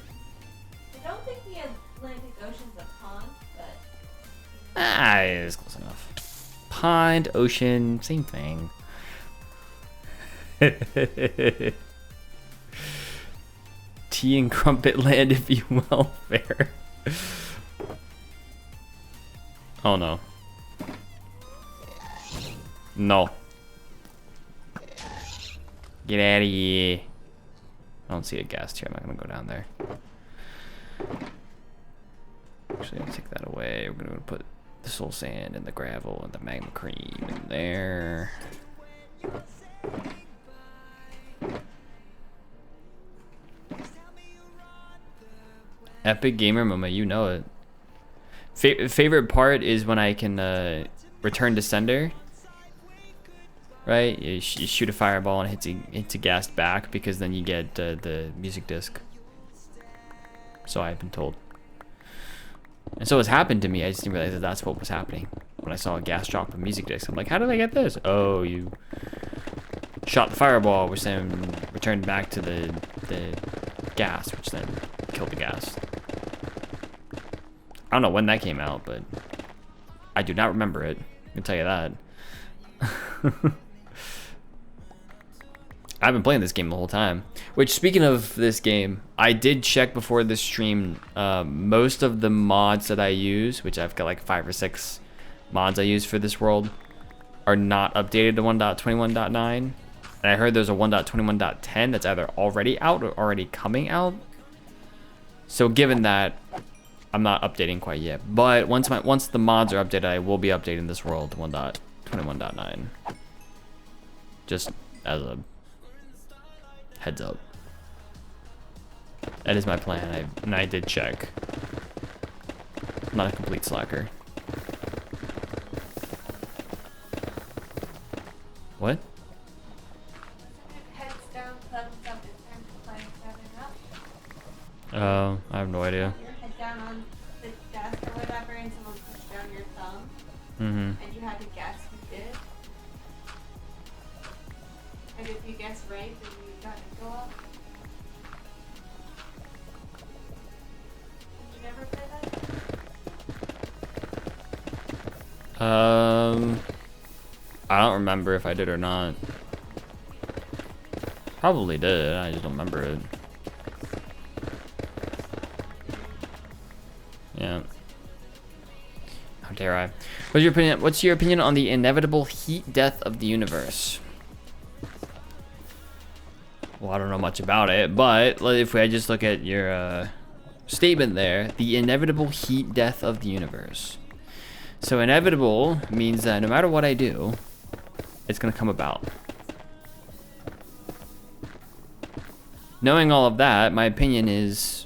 S3: I don't think the Atlantic Ocean's a pond, but...
S2: Ah, it's close enough. Pond, ocean, same thing. Tea and crumpet land, if you will. Fair. Oh no. No. Get out of here. I don't see a ghast here. I'm not gonna go down there. Actually, I'll take that away. We're gonna put the soul sand and the gravel and the magma cream in there. Epic gamer moment, you know it. Favorite part is when I can return to sender. right? You shoot a fireball and hits a gas back because then you get the music disc. So I've been told. And so it's happened to me. I just didn't realize that that's what was happening when I saw a gas drop of music disc. I'm like, how did I get this? Oh, you shot the fireball, which then returned back to the gas, which then killed the gas. I don't know when that came out, but I do not remember it. I can tell you that. I've been playing this game the whole time. Which, speaking of this game, I did check before this stream. Most of the mods that I use, which I've got like 5 or 6 mods I use for this world, are not updated to 1.21.9. And I heard there's a 1.21.10 that's either already out or already coming out. So given that, I'm not updating quite yet. But once the mods are updated, I will be updating this world to 1.21.9. Just as a heads up. That is my plan, and I did check. I'm not a complete slacker. What?
S3: Heads down, thumbs up, it's time to play 7 up.
S2: Oh, I have no idea.
S3: Your head down on the desk or whatever, and someone pushed down your thumb,
S2: Mm-hmm.
S3: and you had to guess who did. And if you guess right, then you got to go up. Did you never play that?
S2: I don't remember if I did or not. Probably did, I just don't remember it. Yeah. How dare I? What's your opinion on the inevitable heat death of the universe? Well, I don't know much about it, but if I just look at your statement there, the inevitable heat death of the universe. So inevitable means that no matter what I do, it's gonna come about. Knowing all of that, my opinion is,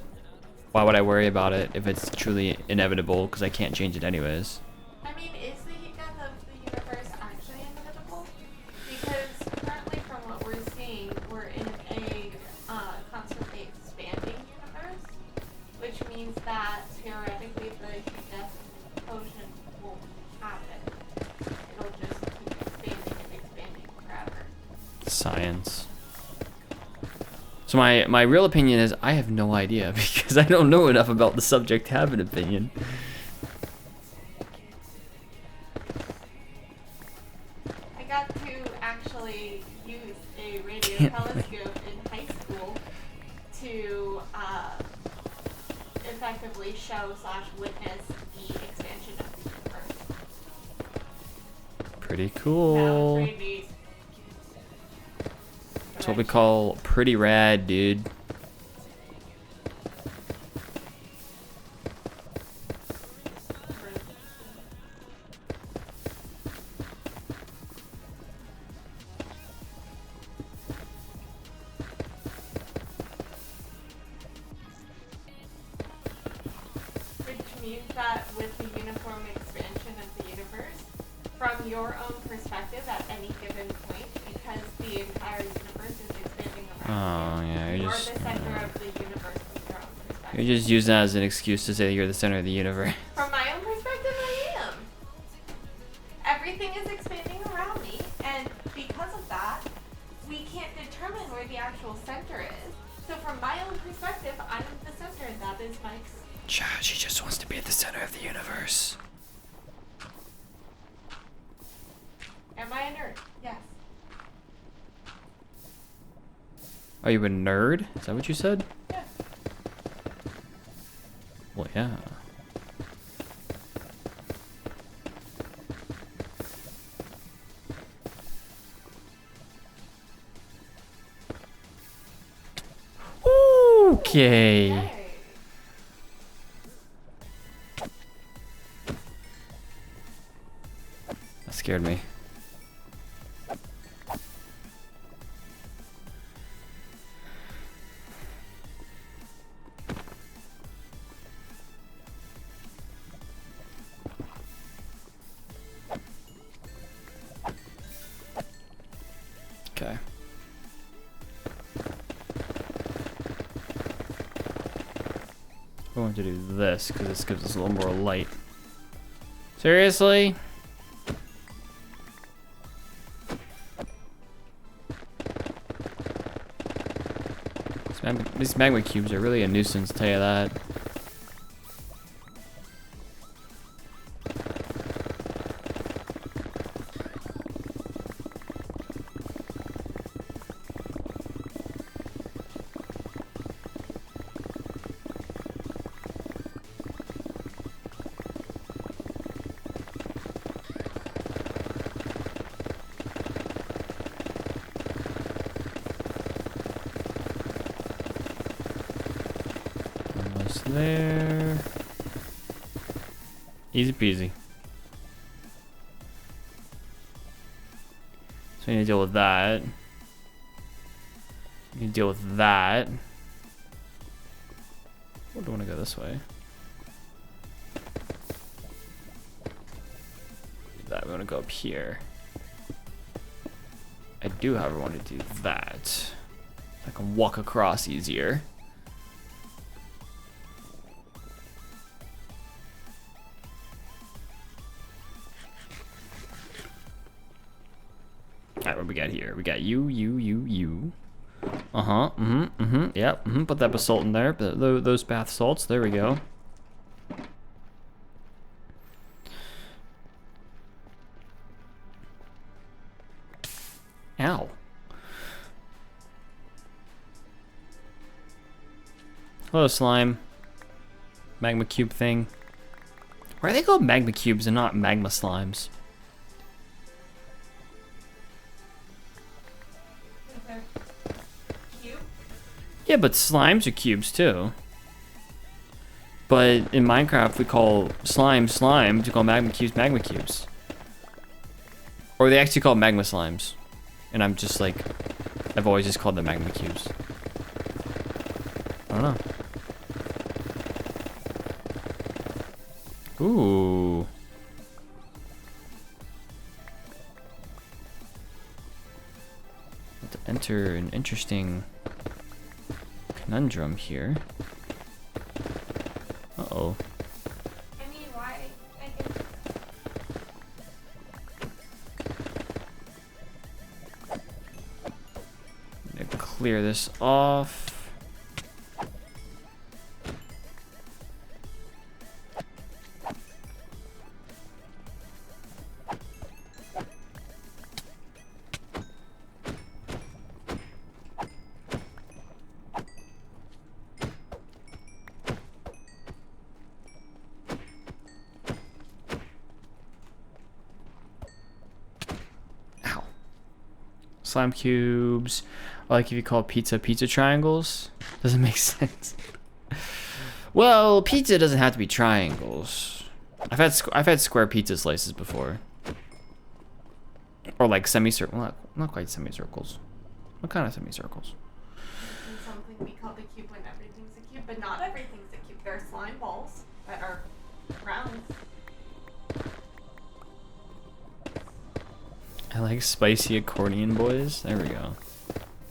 S2: why would I worry about it if it's truly inevitable? Because I can't change it anyways.
S3: I mean, is the heat death of the universe actually inevitable? Because currently, from what we're seeing, we're in a constantly expanding universe, which means that theoretically the heat death potion won't happen. It'll just keep expanding and expanding forever.
S2: Science. So my real opinion is I have no idea because I don't know enough about the subject to have an opinion.
S3: I got to actually use a radio telescope in high school to effectively show/witness the expansion of the universe.
S2: Pretty
S3: That was
S2: cool.
S3: pretty neat.
S2: That's what we call pretty rad, dude.
S3: Which means that with the uniform expansion of the universe, from your own perspective at any given point, because the entire universe is expanding around
S2: Oh
S3: you,
S2: yeah,
S3: you're the center of the universe from your own perspective.
S2: you're just using that as an excuse to say that you're the center of the universe.
S3: From my own perspective, I am. Everything is expanding around me, and because of that, we can't determine where the actual center is. So from my own perspective, I'm the center, and that is my...
S2: She just wants to be at the center of the universe.
S3: Am I a nerd? Yes.
S2: Are you a nerd? Is that what you said?
S3: Yeah.
S2: Well, yeah. Okay.
S3: Yay.
S2: That scared me. going to do this because this gives us a little more light. Seriously? These magma cubes are really a nuisance, I'll tell you that. There. Easy peasy. So we need to deal with that. We need to deal with that. Or do I want to go this way? That we want to go up here. I do, however, want to do that. I can walk across easier. Alright, what we got here? We got you. Yep, put that basalt in there. Those bath salts, there we go. Ow. Hello, slime. Magma cube thing. Why are they called magma cubes and not magma slimes? Yeah, but slimes are cubes too. But in Minecraft, we call slimes, we call magma cubes. Or they actually call magma slimes. And I'm just like, I've always just called them magma cubes. I don't know. Ooh. To enter an interesting conundrum here. Uh-oh.
S3: I mean, why? I guess.
S2: I'm gonna clear this off. Slime cubes. I like if you call pizza triangles. Doesn't make sense. Well, pizza doesn't have to be triangles. I've had square pizza slices before. Or like semicircle, not quite semicircles. What kind of semicircles?
S3: It's something we call the cube when everything's a cube, but not everything's a cube. There are slime balls that are round.
S2: I like spicy accordion boys. There we go.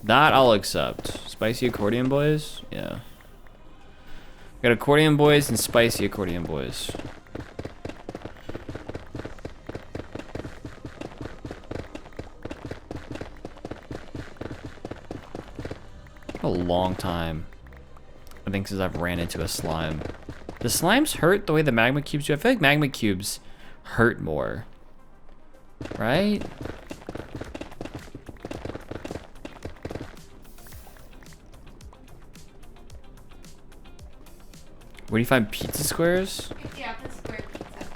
S2: That I'll accept. Spicy accordion boys? Yeah. Got accordion boys and spicy accordion boys. A long time, I think, since I've ran into a slime. The slimes hurt the way the magma cubes do. I feel like magma cubes hurt more. Right? Where do you find pizza squares?
S3: Yeah, the square pizza.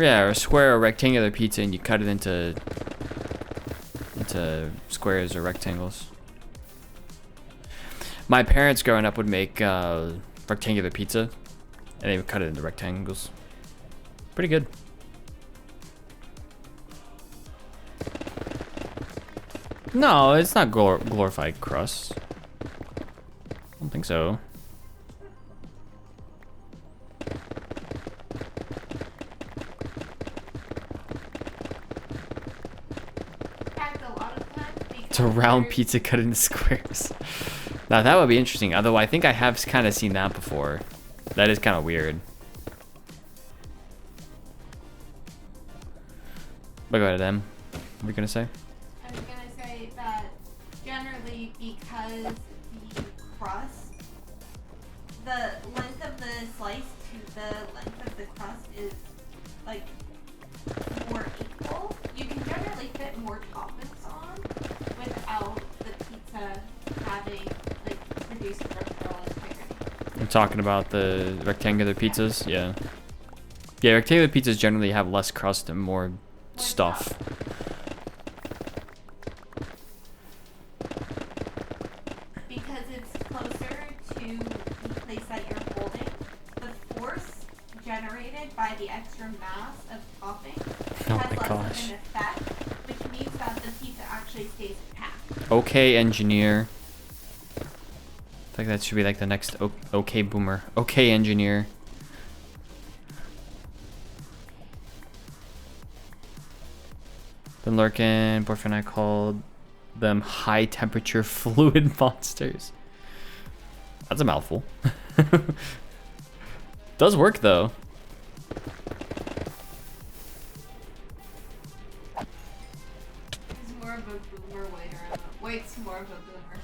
S2: Yeah, or a square or rectangular pizza, and you cut it into squares or rectangles. My parents growing up would make rectangular pizza, and they would cut it into rectangles. Pretty good. No, it's not glorified crust. I don't think so.
S3: A lot of times
S2: It's a round pizza cut into squares. Now that would be interesting. Although I think I have kind of seen that before. That is kind of weird. But go ahead, Em. What were you gonna say?
S3: I was gonna say that generally because the crust, the length of the slice to the length of the crust is like more equal, you can generally fit more toppings on without the pizza having like reduced structural integrity.
S2: We're talking about the rectangular pizzas, yeah. Yeah, rectangular pizzas generally have less crust and more stuff.
S3: Because it's closer to the place that you're holding, the force generated by the extra mass of topping
S2: Oh
S3: has
S2: my
S3: less
S2: gosh.
S3: of an effect, which means that the pizza actually stays packed.
S2: Okay, engineer. I think that should be like the next okay boomer. Okay, engineer. Been lurking. Boyfriend and I called them high temperature fluid monsters. That's a mouthful. Does work though.
S3: He's more of a boomer waiter. Wait's more of a boomer.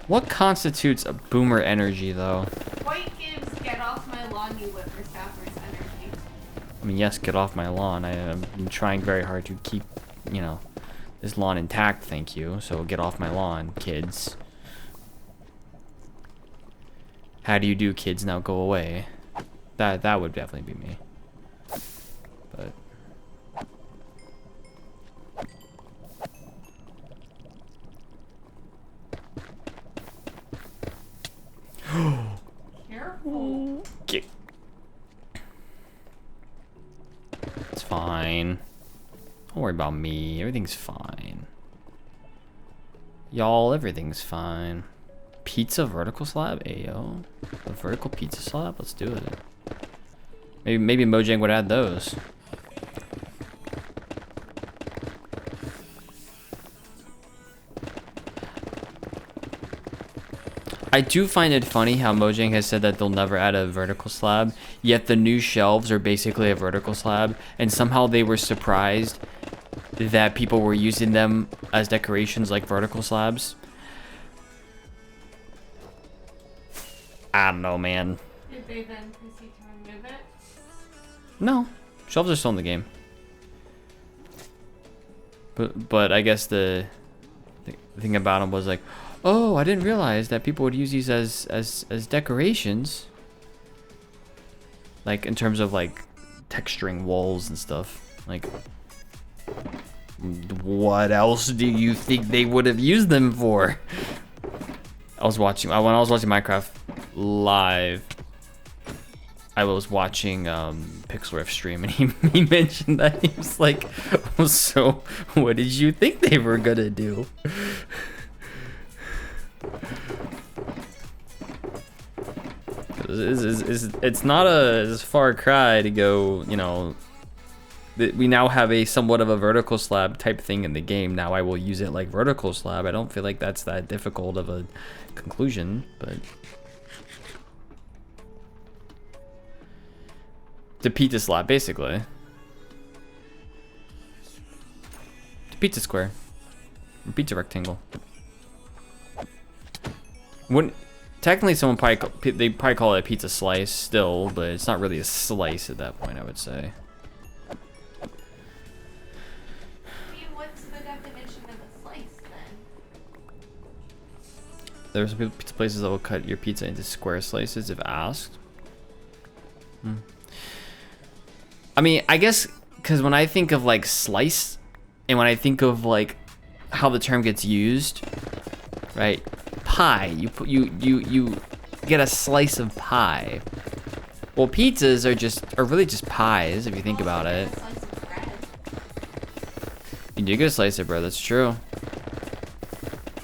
S2: What constitutes a boomer energy though?
S3: White gives get off my lawn, you whippersnappers energy.
S2: I mean, yes, get off my lawn. I am trying very hard to keep, you know, this lawn intact, thank you. So get off my lawn, kids. How do you do, kids? Now go away. That would definitely be me. But
S3: Careful.
S2: Get. It's fine. Don't worry about me. Everything's fine. Y'all, everything's fine. Pizza vertical slab? Ayo. A vertical pizza slab? Let's do it. Maybe Mojang would add those. I do find it funny how Mojang has said that they'll never add a vertical slab, yet the new shelves are basically a vertical slab, and somehow they were surprised that people were using them as decorations like vertical slabs. I don't know, man.
S3: Did they then proceed to remove it?
S2: No, shelves are still in the game. But I guess the thing about them was like, oh, I didn't realize that people would use these as decorations. Like in terms of like texturing walls and stuff. Like, what else do you think they would have used them for? When I was watching Minecraft live, I was watching Pixel Riff stream, and he mentioned that. He was like, oh, so what did you think they were gonna do? It's not a far cry to go, you know, we now have a somewhat of a vertical slab type thing in the game. Now I will use it like vertical slab. I don't feel like that's that difficult of a conclusion, but the pizza slab, basically. The pizza square. Or pizza rectangle. Wouldn't technically someone they probably call it a pizza slice still, but it's not really a slice at that point, I would say.
S3: What's the definition of a slice then?
S2: There are some pizza places that will cut your pizza into square slices if asked. I mean, I guess because when I think of like slice, and when I think of like how the term gets used, right? Pie. You get a slice of pie. Well, pizzas are really just pies if you think about it.
S3: A slice of bread.
S2: You do get a slice of bread. That's true.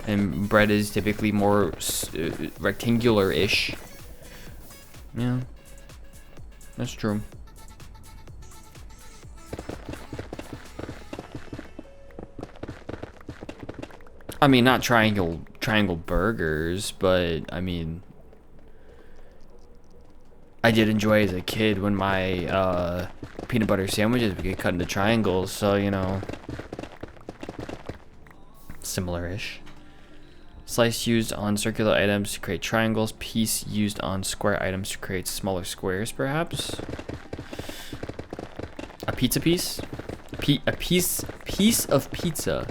S2: And bread is typically more rectangular-ish. Yeah, that's true. I mean, not triangle burgers, but I mean, I did enjoy as a kid when my peanut butter sandwiches would get cut into triangles, so you know, similar-ish. Slice used on circular items to create triangles. Piece used on square items to create smaller squares, perhaps. A pizza piece? A piece of pizza.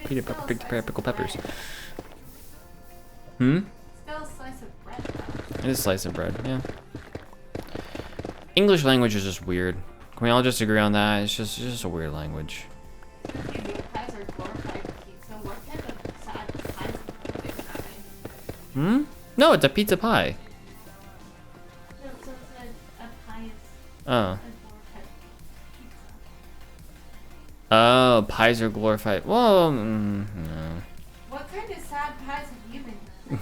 S2: Pickled peppers. Hmm?
S3: Still a slice of bread, though.
S2: It is a slice of bread, yeah. English language is just weird. Can we all just agree on that? It's just a weird language.
S3: Meat pies are glorified pizza. What kind of sad pies are they having?
S2: Hmm? No, it's a pizza pie.
S3: No, so it's a pie is
S2: Oh.
S3: a glorified pizza.
S2: Oh, pies are glorified. Well, no.
S3: What kind of sad pies have you been?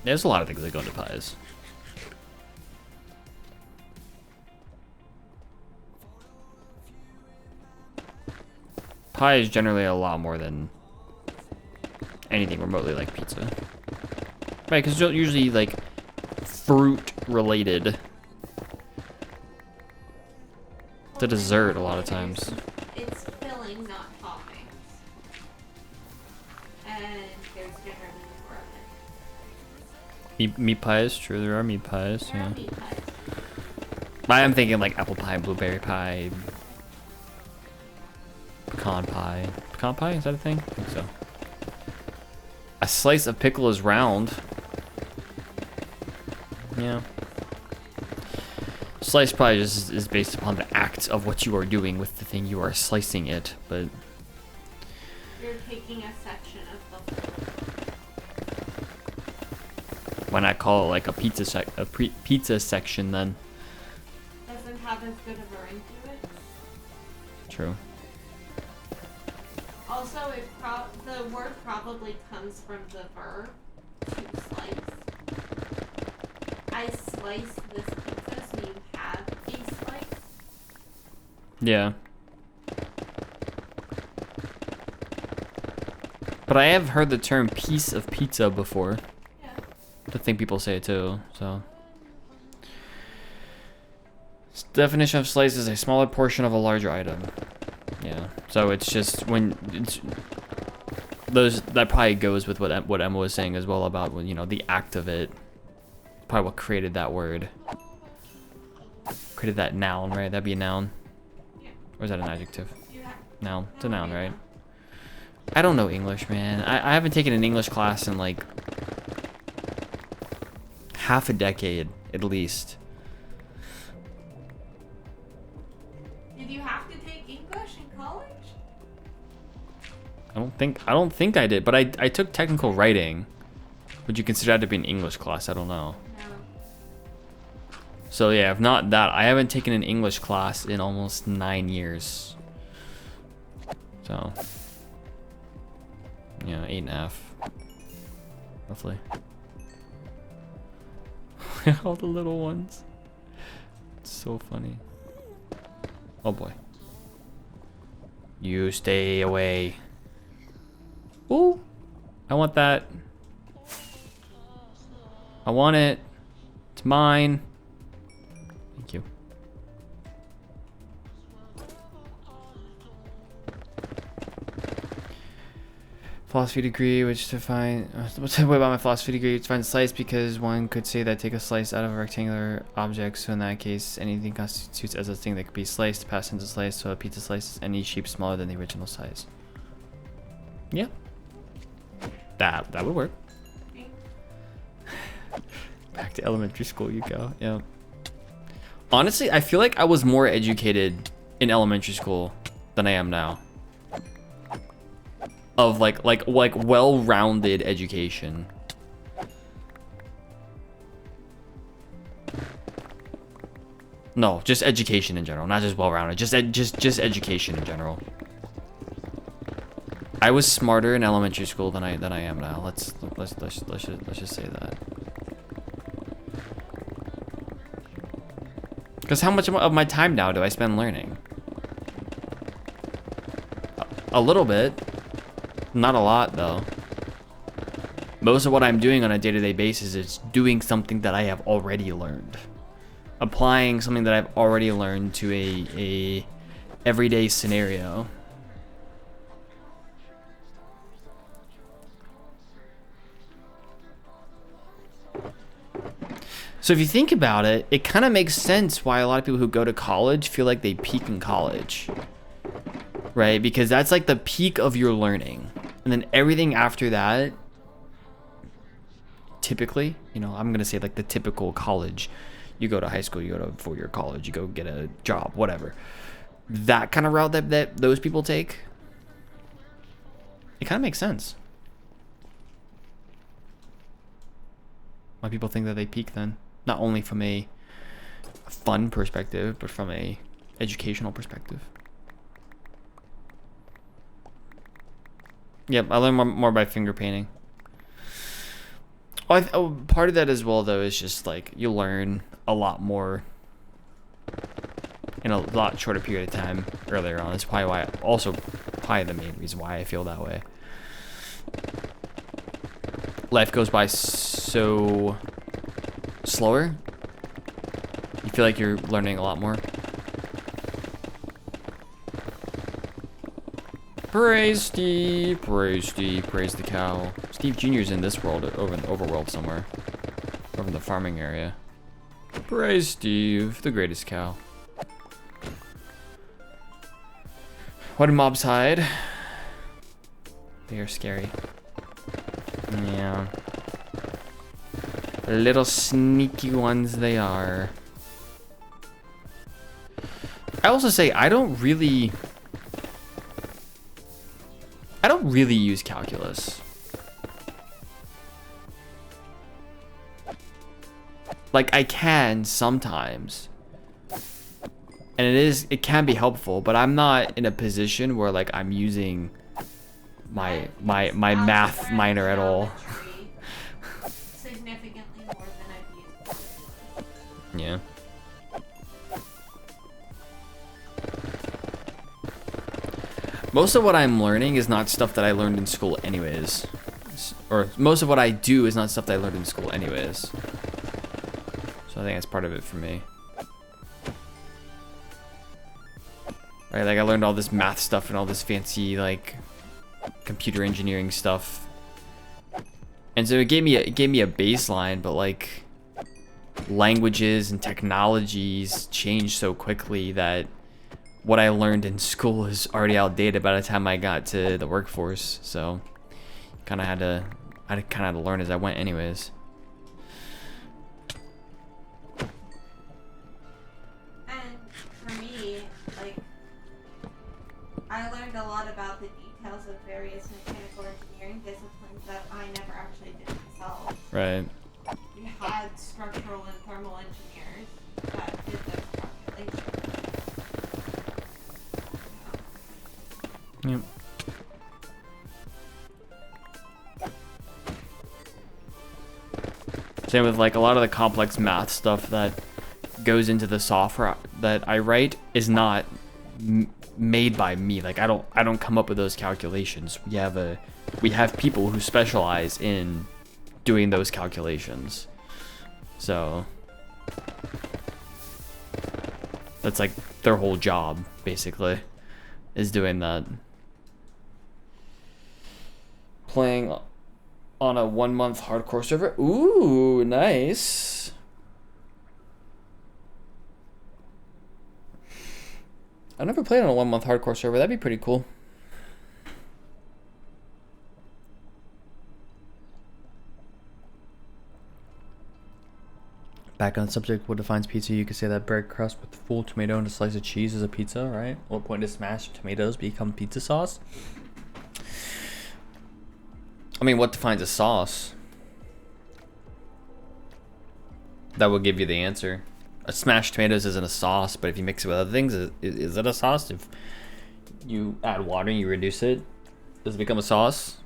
S2: There's a lot of things that go into pies. Pie is generally a lot more than anything remotely like pizza. Right, because usually like fruit related to dessert a lot of times.
S3: It's filling, not toppings. And there's generally more of it.
S2: Meat pies, true, there are meat pies,
S3: There are
S2: yeah.
S3: meat pies.
S2: I am thinking like apple pie, blueberry pie, pecan pie. Pecan pie, is that a thing? I think so. A slice of pickle is round. Yeah. Slice probably just is based upon the act of what you are doing with the thing you are slicing it, but
S3: You're taking a section of the whole.
S2: why not call it like a pizza section then?
S3: Doesn't have as good of a ring to it.
S2: True.
S3: Also, the word probably comes from the verb to slice. I slice this pizza, so you have a slice.
S2: Yeah. But I have heard the term piece of pizza before.
S3: Yeah.
S2: I think people say it too, so. Definition of slice is a smaller portion of a larger item. Yeah, so it's just when it's that probably goes with what Emma was saying as well about, you know, the act of it. Probably what created that word. Created that noun, right? That'd be a noun.
S3: Yeah.
S2: Or is that an adjective?
S3: You have,
S2: Noun. It's a
S3: that would
S2: noun,
S3: be a
S2: right?
S3: noun.
S2: I don't know English, man. I haven't taken an English class in like half a decade, at least.
S3: Did you have to take English in college?
S2: I don't think I did, but I took technical writing. Would you consider that to be an English class? I don't know.
S3: No.
S2: So yeah, if not that, I haven't taken an English class in almost 9 years. So yeah, 8.5, roughly. All the little ones. It's so funny. Oh boy. You stay away. Ooh, I want that. I want it. It's mine. Thank you. Philosophy degree, which define what's the way about my philosophy degree? It's define slice because one could say that take a slice out of a rectangular object. So in that case, anything constitutes as a thing that could be sliced, passed into slice. So a pizza slice is any shape smaller than the original size. Yeah, that would work. Back to elementary school you go. Yeah. Honestly, I feel like I was more educated in elementary school than I am now. Of like well-rounded education. No, just education in general, not just well-rounded. Just education in general. I was smarter in elementary school than I am now. Let's just say that. Because how much of my time now do I spend learning? A little bit. Not a lot, though. Most of what I'm doing on a day-to-day basis is doing something that I have already learned. Applying something that I've already learned to a everyday scenario. So if you think about it, it kind of makes sense why a lot of people who go to college feel like they peak in college. Right? Because that's like the peak of your learning. And then everything after that, typically, you know, I'm going to say like the typical college. You go to high school, you go to a 4-year college, you go get a job, whatever. That kind of route that those people take, it kind of makes sense. Why people think that they peak then. Not only from a fun perspective, but from a educational perspective. Yep, I learned more by finger painting. Part of that as well, though, is just like you learn a lot more in a lot shorter period of time earlier on. That's probably why, also probably the main reason why I feel that way. Life goes by so slower. You feel like you're learning a lot more. Praise Steve, praise Steve, praise the cow. Steve Jr.'s in this world, over in the overworld somewhere. Over in the farming area. Praise Steve, the greatest cow. What do mobs hide? They are scary. Yeah. Little sneaky ones they are. I also say I don't really use calculus. Like I can sometimes. And it can be helpful, but I'm not in a position where like I'm using my math minor at all.
S3: Significantly more than I've used.
S2: Yeah. Most of what I'm learning is not stuff that I learned in school anyways. Or most of what I do is not stuff that I learned in school anyways. So I think that's part of it for me. Right, like I learned all this math stuff and all this fancy like computer engineering stuff. And so it gave me a baseline, but like languages and technologies change so quickly that what I learned in school is already outdated by the time I got to the workforce. So I kind of had to learn as I went anyways.
S3: And for me, like, I learned a lot about the details of various mechanical engineering disciplines that I never actually did myself.
S2: Right.
S3: We had structural and thermal engineers that did those calculations.
S2: Yep. Same with like a lot of the complex math stuff that goes into the software that I write is not made by me. Like I don't come up with those calculations. We have people who specialize in doing those calculations. So that's like their whole job basically is doing that. Playing on a 1-month hardcore server. Ooh, nice. I've never played on a 1-month hardcore server. That'd be pretty cool. Back on the subject, what defines pizza? You could say that bread crust with full tomato and a slice of cheese is a pizza, right? What point does smashed tomatoes become pizza sauce? I mean, what defines a sauce? That will give you the answer. A smashed tomatoes isn't a sauce, but if you mix it with other things, is it a sauce? If you add water and you reduce it, does it become a sauce?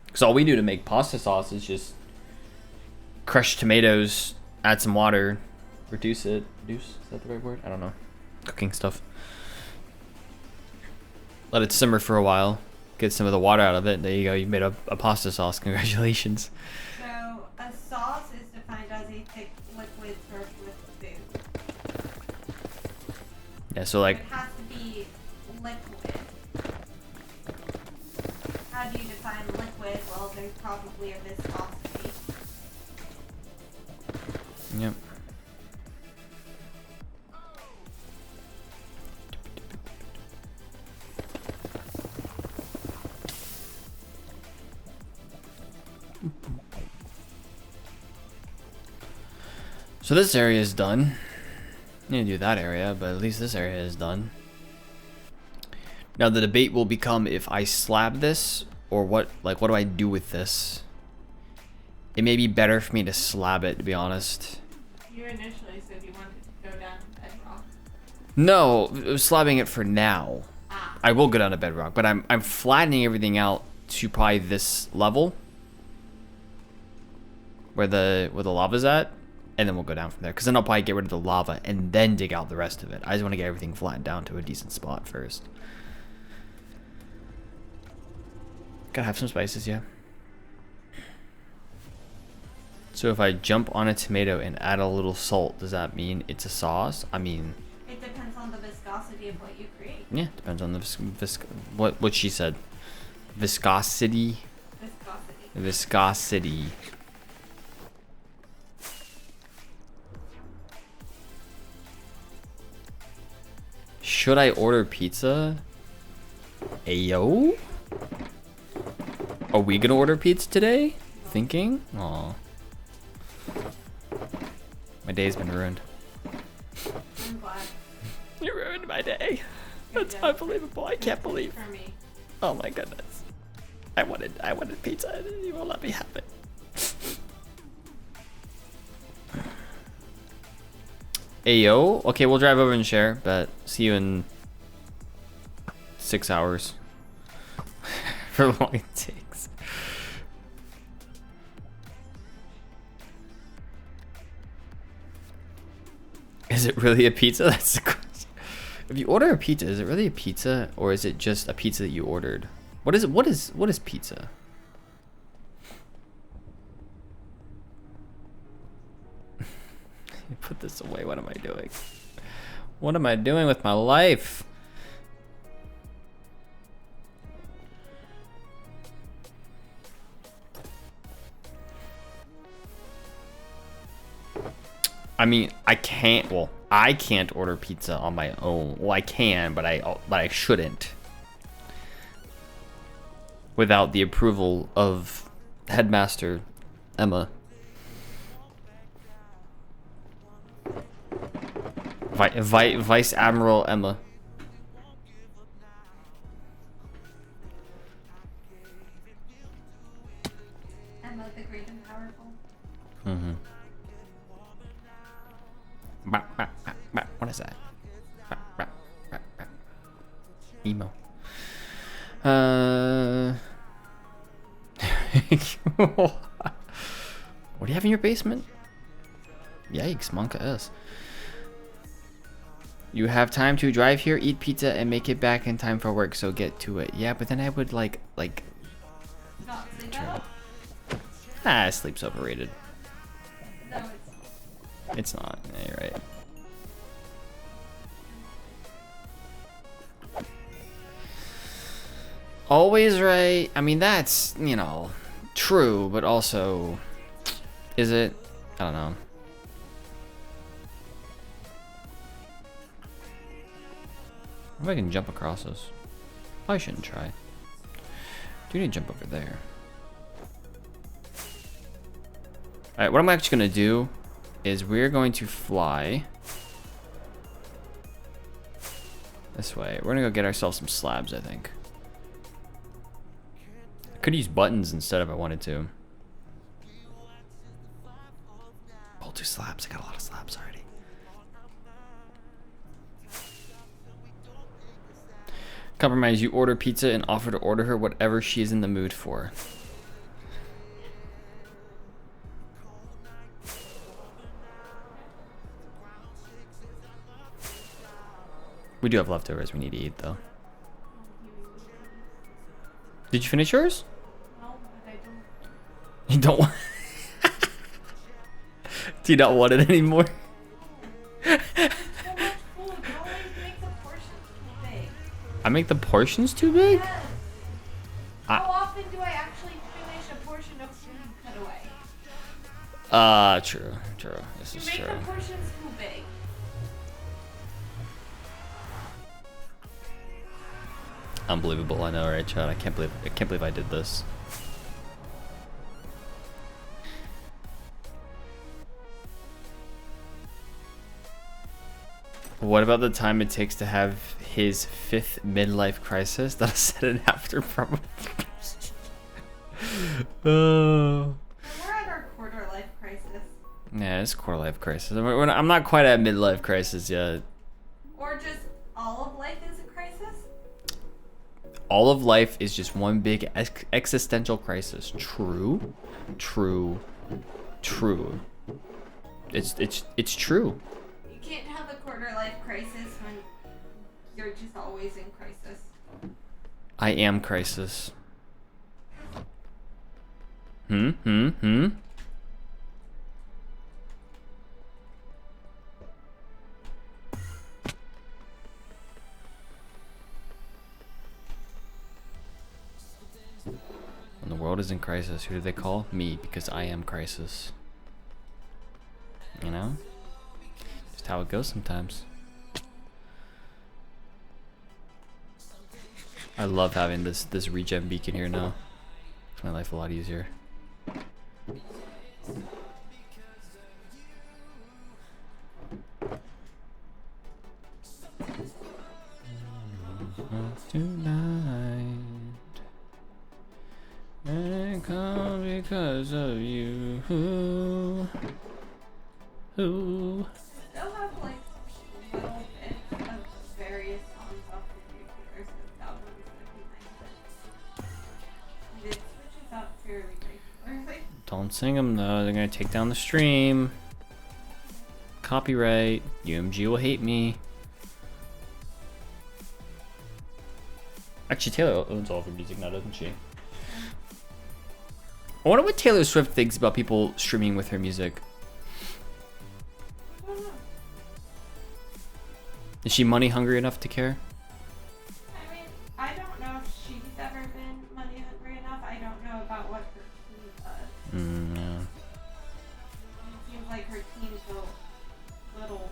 S2: Because all we do to make pasta sauce is just crush tomatoes, add some water, Reduce it. Reduce? Is that the right word? I don't know. Cooking stuff. Let it simmer for a while. Get some of the water out of it. There you go. You made a pasta sauce. Congratulations.
S3: So a sauce is defined as a thick liquid served with food.
S2: Yeah, so like...
S3: It has to be liquid. How do you define liquid? Well, there's probably a viscosity.
S2: Yep. So this area is done. I need to do that area, but at least this area is done. Now the debate will become if I slab this or what. Like, what do I do with this? It may be better for me to slab it, to be honest.
S3: You initially said you wanted to go down bedrock.
S2: No, I was slabbing it for now.
S3: Ah.
S2: I will go down to bedrock, but I'm flattening everything out to probably this level where the lava's at, and then we'll go down from there. Because then I'll probably get rid of the lava and then dig out the rest of it. I just want to get everything flattened down to a decent spot first. Gotta have some spices, yeah. So if I jump on a tomato and add a little salt, does that mean it's a sauce? I mean...
S3: It depends on the viscosity of what you create.
S2: Yeah, depends on the what she said. Viscosity.
S3: Viscosity.
S2: Viscosity. Should I order pizza? Ayo? Are we gonna order pizza today? Thinking? Aw. My day's been ruined.
S3: I'm glad.
S2: You ruined my day. That's
S3: Yeah.
S2: unbelievable. I can't believe.
S3: For me.
S2: Oh my goodness. I wanted pizza and you won't let me have it. Ayo. Okay, we'll drive over and share, but see you in 6 hours. For how long it takes. Is it really a pizza? That's the question. If you order a pizza, is it really a pizza or is it just a pizza that you ordered? What is it? What is pizza? Put this away. What am I doing? What am I doing with my life? I mean, I can't order pizza on my own. Well, I can, but I shouldn't. Without the approval of Headmaster Emma. Vice Admiral Emma.
S3: Emma the Great and Powerful.
S2: Mm-hmm. What is that? Emo. What do you have in your basement? Yikes, Monka S. You have time to drive here, eat pizza, and make it back in time for work, so get to it. Yeah, but then I would like
S3: Not sleep out?
S2: sleep's overrated.
S3: No, it's
S2: It's not. Yeah, you're right. Always right. I mean, that's, you know, true, but also, is it? I don't know. If I can jump across this. I shouldn't try. Do need to jump over there. Alright, what I'm actually going to do is we're going to fly this way. We're going to go get ourselves some slabs, I think. I could use buttons instead if I wanted to. I'll do slabs. I got a lot of slabs already. Compromise, you order pizza and offer to order her whatever she is in the mood for. We do have leftovers we need to eat, though.
S3: You
S2: Did you finish yours?
S3: no, but I don't.
S2: You don't want... Do you not want it anymore?
S3: There's so much food. You always make the portions too big.
S2: I make the portions too big?
S3: Yes. How often do I actually finish a portion of food you cut away?
S2: True. This
S3: You
S2: is
S3: make
S2: true.
S3: the portions too big.
S2: Unbelievable, I know, right, Chad? I can't believe I did this. What about the time it takes to have his 5th midlife crisis? That'll set in after probably. Oh.
S3: We're at our quarter life crisis.
S2: Yeah, it's quarter life crisis. I'm not quite at midlife crisis yet.
S3: Or just all of life is a crisis?
S2: All of life is just one big existential crisis. True. It's true.
S3: You can't have a quarter life crisis when you're just always in crisis.
S2: I am crisis. Hmm. When the world is in crisis, who do they call? Me, because I am crisis. You know? Just how it goes sometimes. I love having this regen beacon here now. Makes my life a lot easier. Tonight, and it comes because of you. Who?
S3: Still have like little bits of various songs off of your so that one's gonna be nice. It switches up fairly regularly.
S2: Don't sing them though. They're gonna take down the stream. Copyright. UMG will hate me. Actually, Taylor owns all of her music now, doesn't she? I wonder what Taylor Swift thinks about people streaming with her music.
S3: I don't know.
S2: Is she money hungry enough to care?
S3: I mean, I don't know if she's ever been money hungry enough. I don't know about what her team does.
S2: Yeah.
S3: It seems like her team's a little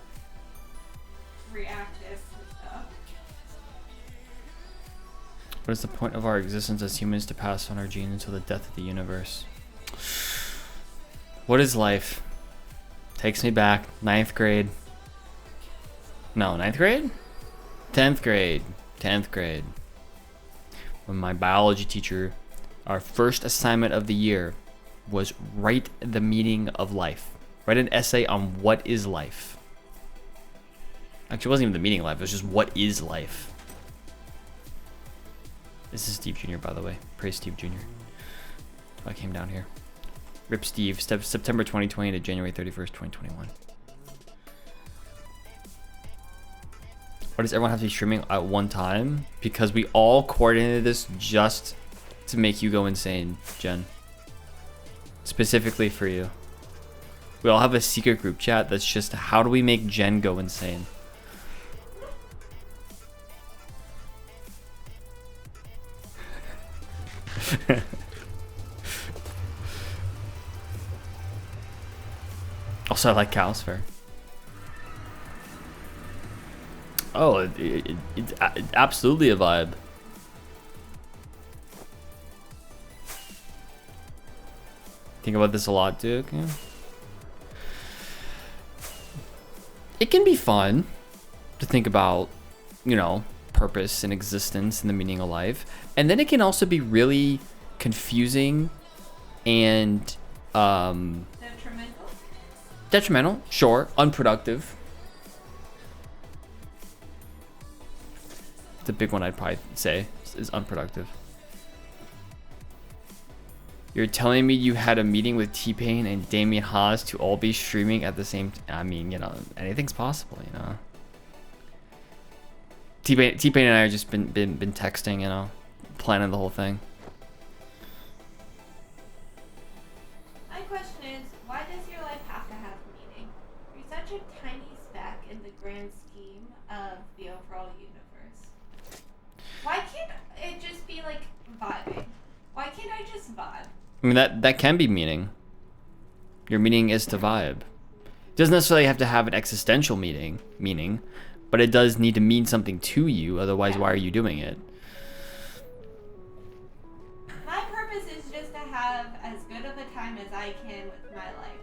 S3: reactive to stuff.
S2: What is the point of our existence as humans to pass on our genes until the death of the universe? What is life? Takes me back. 9th grade. No, 9th grade? 10th grade. 10th grade. When my biology teacher, our first assignment of the year was write the meaning of life. Write an essay on what is life. Actually, it wasn't even the meaning of life. It was just what is life. This is Steve Jr., by the way. Praise Steve Jr. I came down here. Rip Steve, September 2020 to January 31st, 2021. Why does everyone have to be streaming at one time? Because we all coordinated this just to make you go insane, Jen. Specifically for you. We all have a secret group chat that's just how do we make Jen go insane? Also, I like cows. Fair. Oh, it's absolutely a vibe. Think about this a lot, Duke. Yeah. It can be fun to think about, you know, purpose and existence and the meaning of life. And then it can also be really confusing and detrimental, sure, unproductive. The big one I'd probably say is unproductive. You're telling me you had a meeting with T-Pain and Damien Haas to all be streaming at the same I mean, you know, anything's possible, you know. T-Pain and I have just been texting, you know, planning the whole thing.
S3: My question is, why does your life have to have meaning? You're such a tiny speck in the grand scheme of the overall universe. Why can't it just be like vibing? Why can't I just vibe?
S2: I mean, that can be meaning. Your meaning is to vibe. It doesn't necessarily have to have an existential meaning, but it does need to mean something to you. Otherwise, why are you doing it?
S3: My purpose is just to have as good of a time as I can with my life.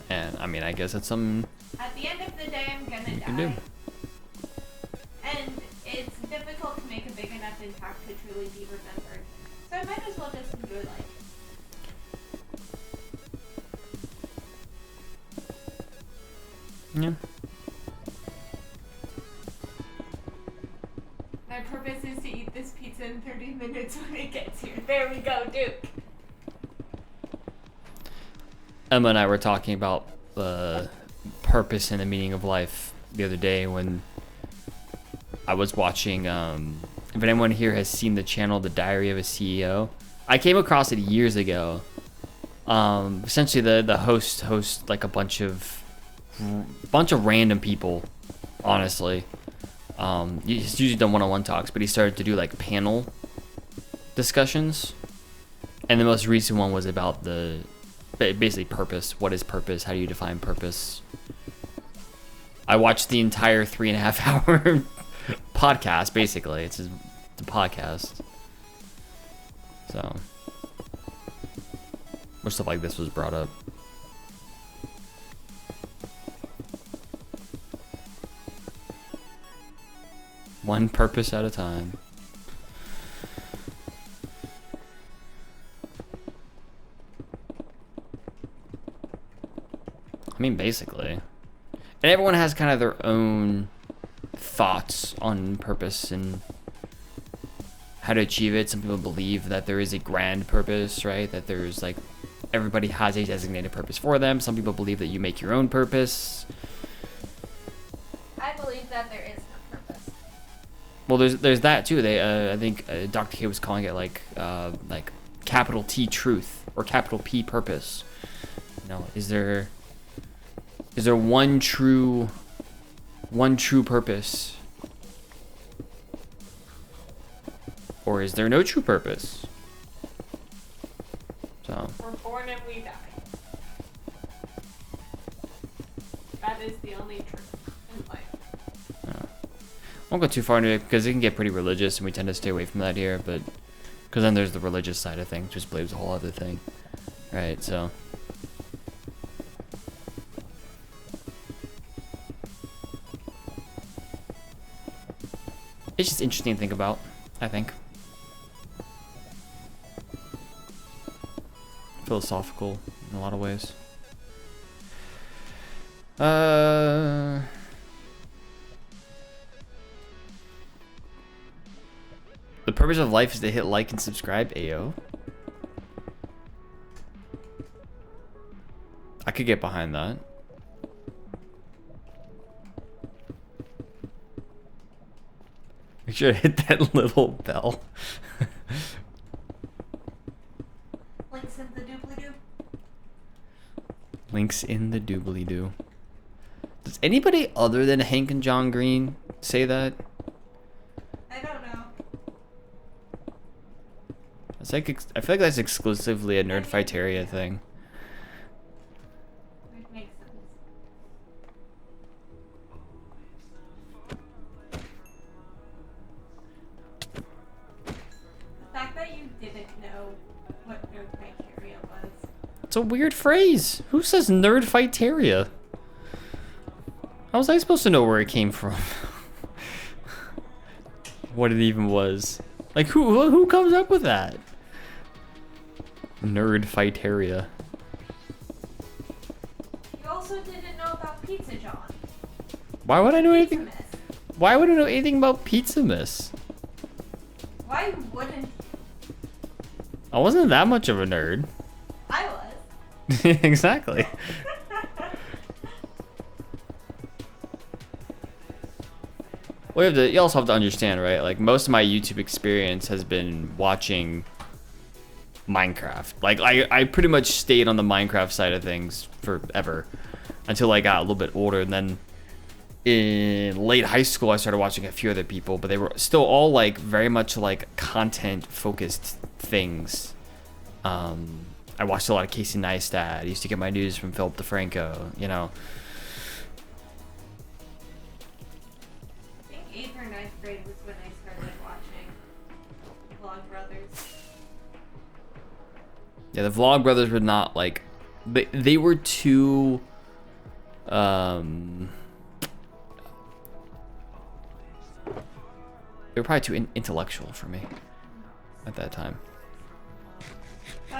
S2: And I mean, I guess that's something
S3: At the end of the day, I'm gonna
S2: you
S3: die.
S2: can do.
S3: And it's difficult to make a big enough impact to truly be remembered. So I might as well just enjoy life.
S2: Yeah.
S3: My purpose is to eat this pizza in 30 minutes when it gets here. There we go, Duke.
S2: Emma and I were talking about purpose and the meaning of life the other day when I was watching. If anyone here has seen the channel The Diary of a CEO, I came across it years ago. Essentially, the host like a bunch of random people, honestly. He's usually done one-on-one talks, but he started to do like panel discussions, and the most recent one was about basically purpose. What is purpose? How do you define purpose? I watched the entire 3.5 hour podcast. Basically, it's a podcast. So, where stuff like this was brought up. One purpose at a time. I mean, basically. And everyone has kind of their own thoughts on purpose and how to achieve it. Some people believe that there is a grand purpose, right? That there's like, everybody has a designated purpose for them. Some people believe that you make your own purpose.
S3: I believe that there is no purpose.
S2: Well, there's that too. I think Dr. K was calling it like capital T truth or capital P purpose. You know, is there one true purpose, or is there no true purpose? So
S3: We're born and we die. That is the only truth in life.
S2: won't go too far into it because it can get pretty religious, and we tend to stay away from that here. But because then there's the religious side of things, which believes a whole other thing, right? So. It's just interesting to think about, I think. Philosophical in a lot of ways. The purpose of life is to hit like and subscribe, Ayo. I could get behind that. Make sure to hit that little bell.
S3: Links in the doobly-doo.
S2: Links in the doobly-doo. Does anybody other than Hank and John Green say that?
S3: I don't know.
S2: It's like I feel like that's exclusively a Nerdfighteria thing.
S3: Which makes sense. The fact that you didn't know what nerd criteria was.
S2: It's a weird phrase. Who says Nerdfighteria? How was I supposed to know where it came from? What it even was? Like who comes up with that? Nerdfighteria.
S3: You also didn't know about Pizza John.
S2: Why would I know anything?
S3: Pizza Miss.
S2: Why would I know anything about Pizza Miss?
S3: Why wouldn't you?
S2: I wasn't that much of a nerd.
S3: I was.
S2: Exactly. Well, you also have to understand, right? Like most of my YouTube experience has been watching Minecraft. Like I pretty much stayed on the Minecraft side of things forever until I got a little bit older, and then in late high school I started watching a few other people, but they were still all like very much like content focused things. I watched a lot of Casey Neistat. I used to get my news from Philip DeFranco, you know.
S3: I think 8th or 9th grade was when I started watching Vlog Brothers.
S2: Yeah, the Vlog Brothers were not like, they were too they were probably too intellectual for me at that time.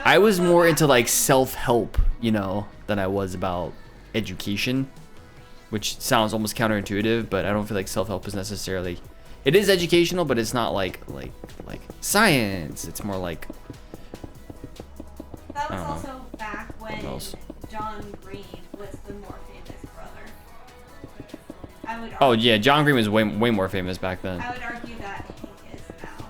S2: I was more into like self-help, you know, than I was about education, which sounds almost counterintuitive, but I don't feel like self-help is necessarily, it is educational, but it's not like science. It's more like,
S3: That was
S2: I don't know.
S3: also back when
S2: else?
S3: John Green was the more famous brother. I would
S2: oh
S3: argue,
S2: yeah, John Green was way more famous back then.
S3: I would argue that Hank is now.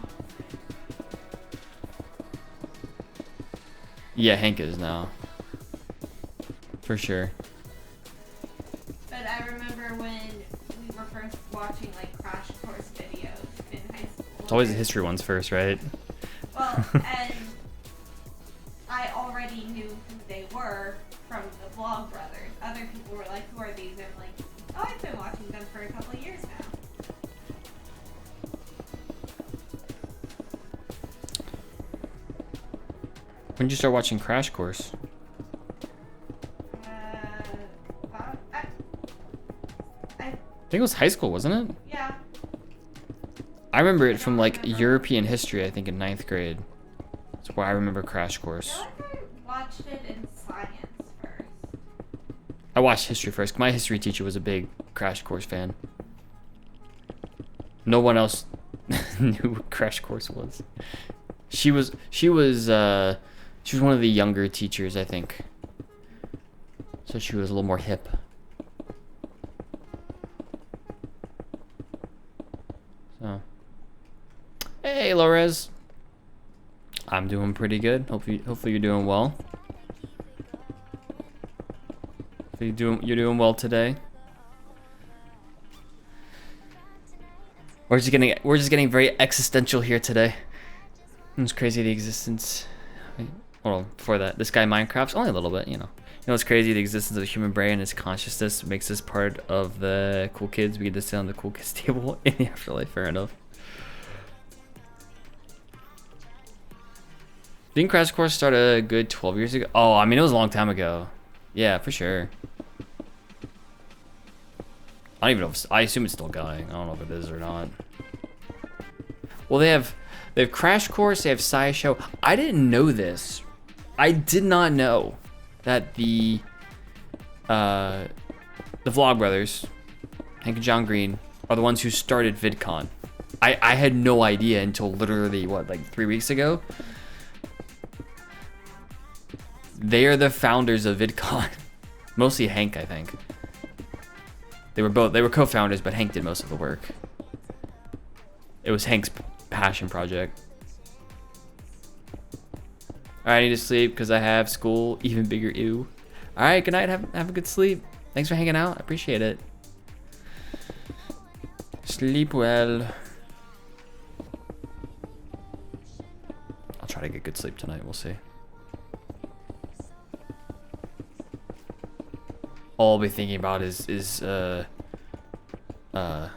S2: Yeah, Hank is now, for sure.
S3: But I remember when we were first watching like Crash Course videos in high school.
S2: It's always the history ones first, right?
S3: Well, and I already knew who they were from the Vlog Brothers. Other people were like, who are these? And I'm like, oh, I've been watching them for a couple of years now.
S2: When did you start watching Crash Course?
S3: I
S2: I think it was high school, wasn't it?
S3: yeah.
S2: I remember it from like European history, I think in 9th grade. That's why I remember Crash
S3: I
S2: Course.
S3: feel like I watched it in science first.
S2: I watched history first. My history teacher was a big Crash Course fan. No one else knew what Crash Course was. She was one of the younger teachers, I think. So she was a little more hip. So, hey, Lorez. I'm doing pretty good. Hopefully you're doing well. Hopefully you're doing well today. We're just getting very existential here today. It's crazy the existence. Hold on, before that, this guy Minecraft's only a little bit, you know. You know what's crazy? The existence of the human brain and its consciousness makes us part of the cool kids. We get to sit on the cool kids table in the afterlife. Fair enough. Didn't Crash Course start a good 12 years ago? Oh, I mean, it was a long time ago. Yeah, for sure. I don't even know if I assume it's still going. I don't know if it is or not. Well, they have Crash Course, they have SciShow. I didn't know this. I did not know that the Vlog Brothers, Hank and John Green, are the ones who started VidCon. I had no idea until literally, what, like 3 weeks ago? They are the founders of VidCon. Mostly Hank, I think. They were co-founders, but Hank did most of the work. It was Hank's passion project. Alright, I need to sleep because I have school. Even bigger, ew. Alright, good night. Have a good sleep. Thanks for hanging out. I appreciate it. Sleep well. I'll try to get good sleep tonight. We'll see. All I'll be thinking about is oh my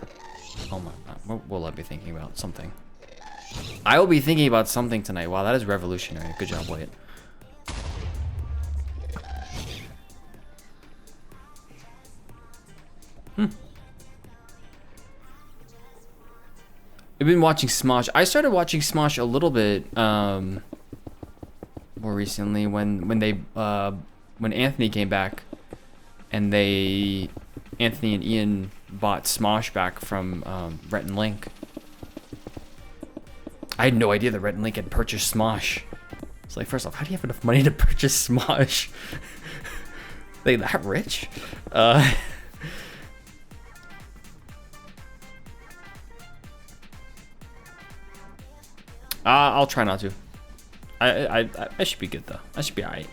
S2: god, what will I be thinking about? Something. I will be thinking about something tonight. Wow, that is revolutionary. Good job, Wyatt. I've been watching Smosh. I started watching Smosh a little bit more recently when Anthony came back. And Anthony and Ian bought Smosh back from Rhett and Link. I had no idea that Rhett and Link had purchased Smosh. It's like, first off, how do you have enough money to purchase Smosh? They that rich? I'll try not to. I should be good though. I should be alright.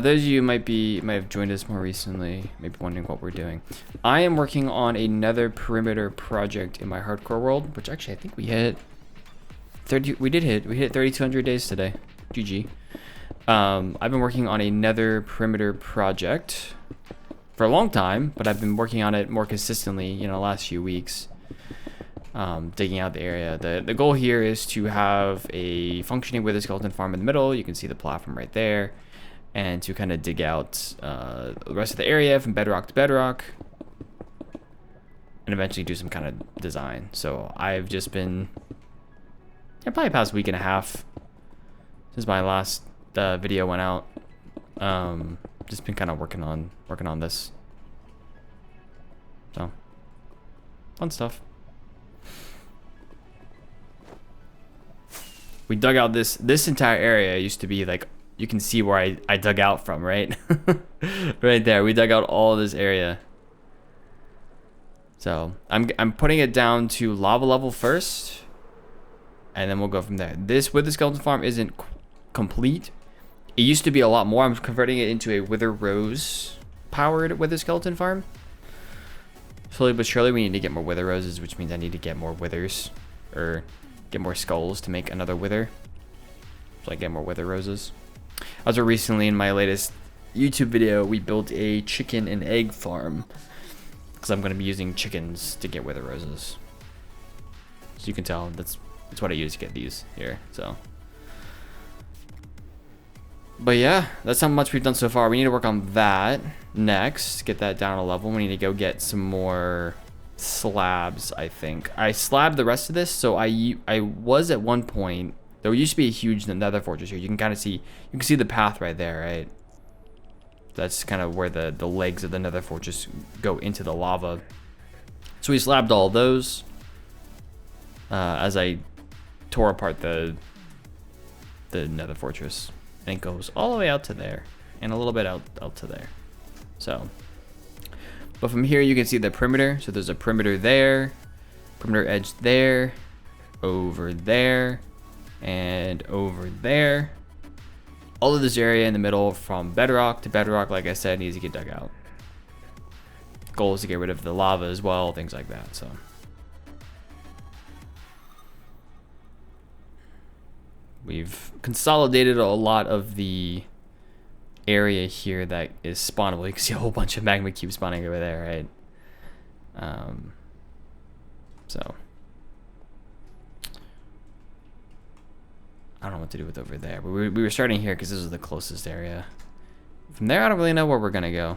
S2: Those of you might have joined us more recently, maybe wondering what we're doing. I am working on a Nether perimeter project in my hardcore world, which actually I think we hit 30. We hit 3,200 days today. GG. I've been working on a Nether perimeter project for a long time, but I've been working on it more consistently, you know, last few weeks. Digging out the area. The goal here is to have a functioning wither skeleton farm in the middle. You can see the platform right there. And to kind of dig out the rest of the area from bedrock to bedrock, and eventually do some kind of design. So I've just been, probably past week and a half since my last video went out. Just been kind of working on this. So fun stuff. We dug out this entire area. Used to be like, you can see where I dug out from, right? Right there. We dug out all this area. So I'm putting it down to lava level first, and then we'll go from there. This wither skeleton farm isn't complete. It used to be a lot more. I'm converting it into a wither rose powered wither skeleton farm. Slowly but surely, we need to get more wither roses, which means I need to get more withers, or get more skulls to make another wither, so I get more wither roses. Also, recently in my latest YouTube video, we built a chicken and egg farm, because I'm going to be using chickens to get wither roses. So you can tell that's what I use to get these here. So, but yeah, that's how much we've done so far. We need to work on that next, get that down a level. We need to go get some more slabs. I think I slabbed the rest of this, so I was at one point. There used to be a huge nether fortress here. You can kind of see, you can see the path right there, right? That's kind of where the legs of the nether fortress go into the lava. So we slabbed all those as I tore apart the nether fortress. And it goes all the way out to there and a little bit out to there. So, but from here you can see the perimeter. So there's a perimeter there, perimeter edge there, over there, and over there. All of this area in the middle from bedrock to bedrock, like I said, needs to get dug out. Goal is to get rid of the lava as well, things like that. So we've consolidated a lot of the area here that is spawnable. You can see a whole bunch of magma cubes spawning over there, right? So I don't know what to do with over there. But we were starting here because this is the closest area. From there, I don't really know where we're going to go.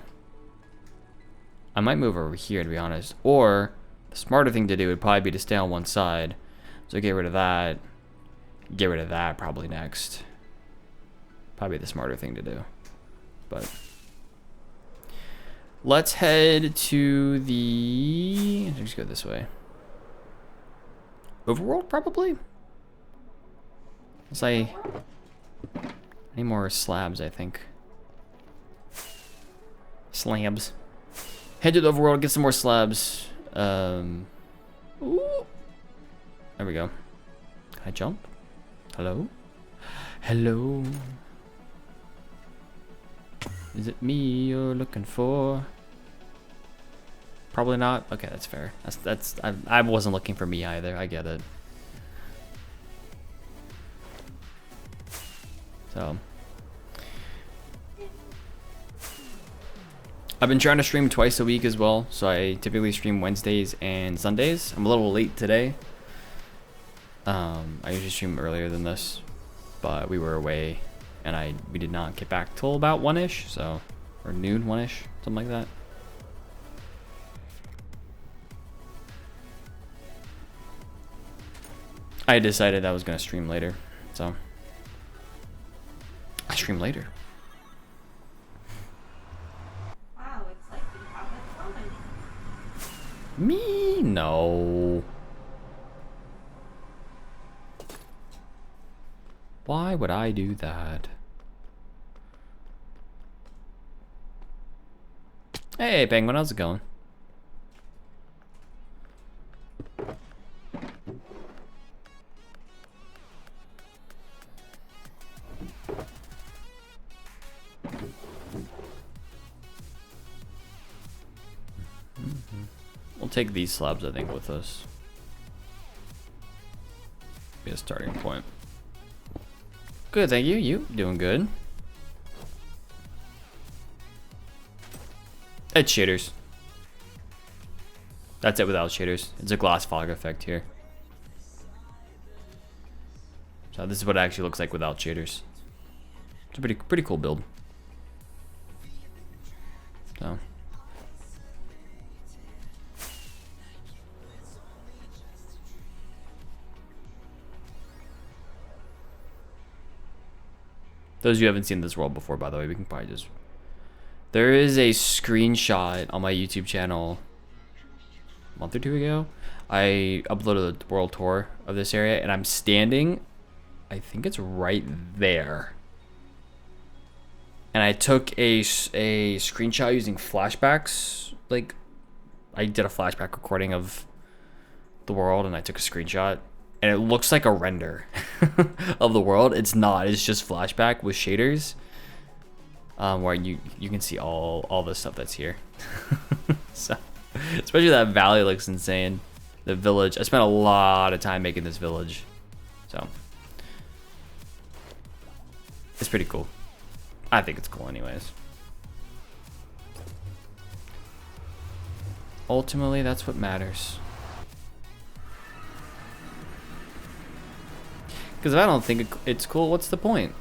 S2: I might move over here, to be honest. Or the smarter thing to do would probably be to stay on one side. So get rid of that. Get rid of that probably next. Probably the smarter thing to do. But let's head to the... Let's go this way. Overworld, probably? Let's say any more slabs, I think. Slabs. Head to the overworld, get some more slabs. Ooh. There we go. Can I jump? Hello? Hello? Is it me you're looking for? Probably not. Okay, that's fair. I wasn't looking for me either. I get it. So I've been trying to stream twice a week as well. So I typically stream Wednesdays and Sundays. I'm a little late today. I usually stream earlier than this, but we were away and we did not get back till about 1-ish, so, or noon, 1-ish, something like that. I decided I was gonna stream later, so I stream later. Me? No. Why would I do that? Hey, Penguin, how's it going? We'll take these slabs, I think, with us. Be a starting point. Good, thank you. You doing good? It's shaders. That's it without shaders. It's a glass fog effect here. So this is what it actually looks like without shaders. It's a pretty cool build. So. Those of you who haven't seen this world before, by the way, we can probably just... There is a screenshot on my YouTube channel a month or two ago. I uploaded a world tour of this area, and I'm standing, I think it's right there. And I took a screenshot using flashbacks. Like, I did a flashback recording of the world, and I took a screenshot. And it looks like a render of the world. It's not. It's just flashback with shaders, where you can see all the stuff that's here. So, especially that valley looks insane. The village. I spent a lot of time making this village, so it's pretty cool. I think it's cool, anyways. Ultimately, that's what matters. Because if I don't think it's cool, what's the point?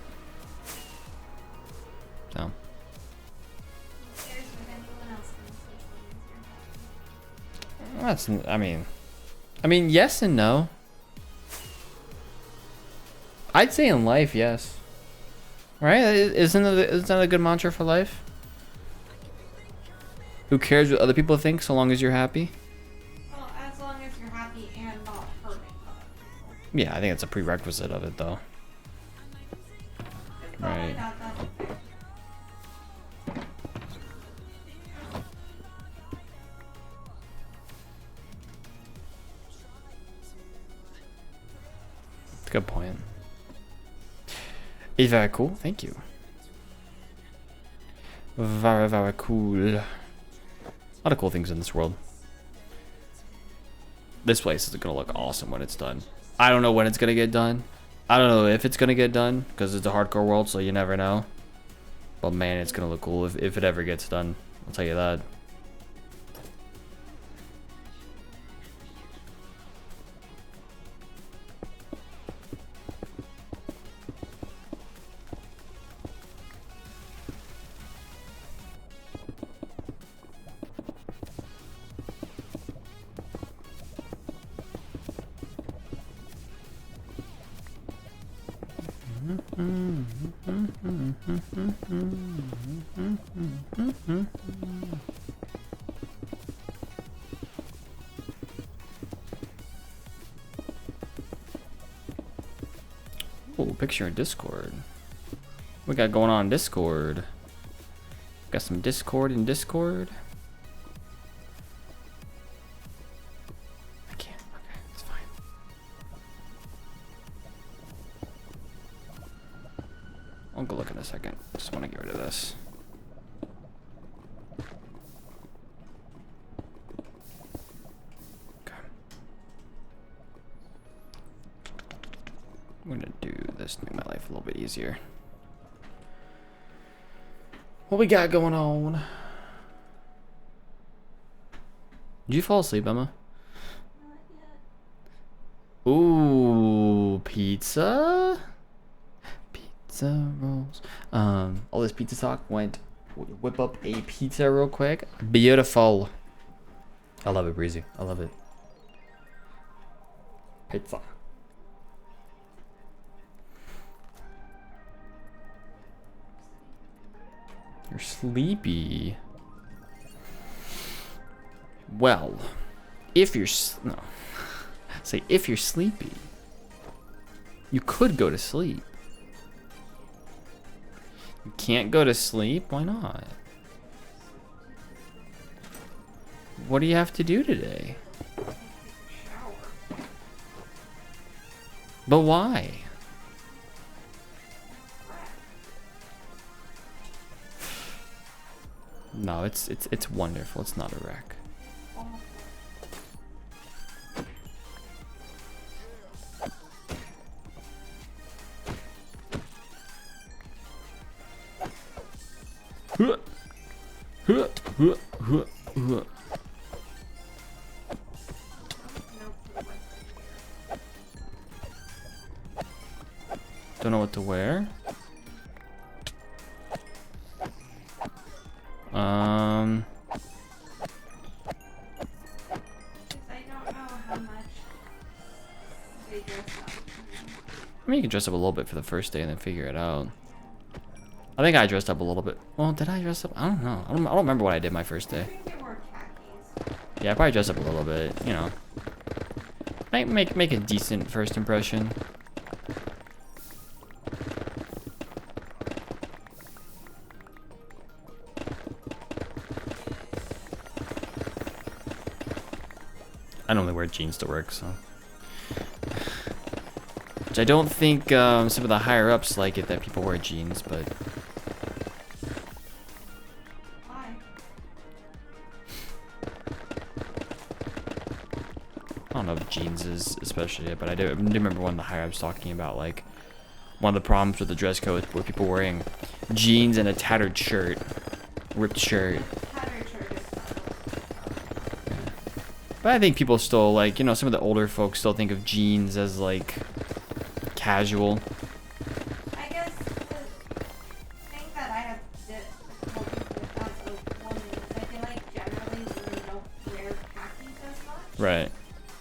S2: So. That's, I mean, yes and no. I'd say in life, yes. Right? Isn't that a good mantra for life? Who cares what other people think so long as you're happy?
S3: Well, as long as you're happy and not hurting other people.
S2: Yeah, I think it's a prerequisite of it, though. Right. That's a good point. It's very cool. Thank you. Very, very cool. A lot of cool things in this world. This place is gonna look awesome when it's done. I don't know when it's gonna get done. I don't know if it's gonna get done because it's a hardcore world, so you never know. But man, it's gonna look cool if it ever gets done. I'll tell you that. Oh, picture in Discord. We got going on in Discord. Got some Discord in Discord. I can't. Okay, it's fine. I'll go look in a second. Just want to get rid of this. Okay. I'm gonna do this to make my life a little bit easier. What we got going on? Did you fall asleep, Emma?
S3: Not yet.
S2: Ooh, pizza? Pizza rolls. All this pizza talk went whip up a pizza real quick. Beautiful. I love it, Breezy. I love it. Pizza. You're sleepy. Well, if you're no, say if you're sleepy, you could go to sleep. You can't go to sleep? Why not? What do you have to do today?
S3: Shower.
S2: But why? No, it's wonderful. It's not a wreck. Don't know what to wear.
S3: I don't know how much they dress up.
S2: I mean, you can dress up a little bit for the first day and then figure it out. I think I dressed up a little bit. Well, did I dress up? I don't know. I don't remember what I did my first
S3: I
S2: day.
S3: think they wore khakis.
S2: Yeah, I probably dressed up a little bit, you know. Might make a decent first impression. I normally wear jeans to work, so. Which I don't think some of the higher ups like it that people wear jeans, but
S3: Why?
S2: I don't know if jeans is especially it. But I do remember one of the higher ups talking about like one of the problems with the dress code were people wearing jeans and a tattered shirt, ripped shirt.
S3: Tattered shirt is subtle.
S2: But I think people still like, you know, some of the older folks still think of jeans as like casual.
S3: I guess the thing that I have difficulties with as a woman is I feel like generally women don't wear khakis as much.
S2: Right.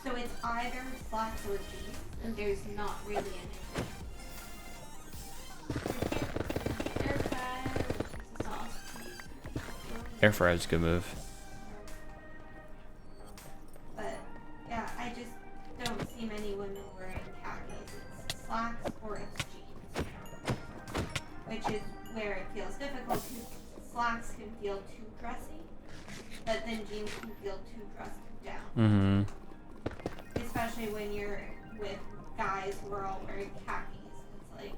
S3: So it's either slacks or jeans, and there's not really an air fryer, pizza sauce,
S2: Air fryer is a good move.
S3: but yeah, I just don't see many women wearing khakis. It's slacks or it's jeans, which is where it feels difficult because slacks can feel too dressy, but then jeans can feel too dressed down. Especially when you're with guys who are all wearing khakis. It's like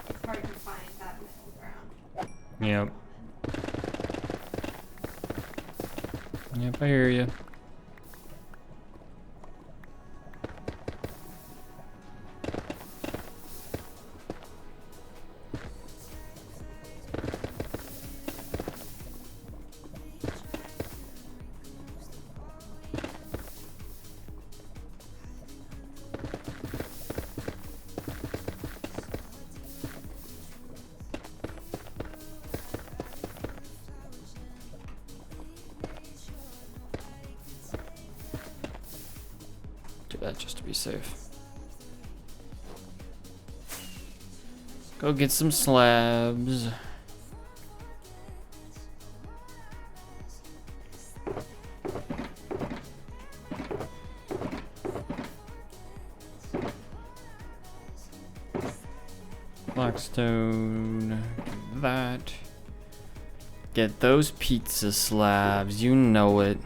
S3: it's hard to find that middle ground.
S2: Yep. Yep, I hear you. Do that just to be safe. Go get some slabs. Blackstone, do that. Get those pizza slabs, you know it.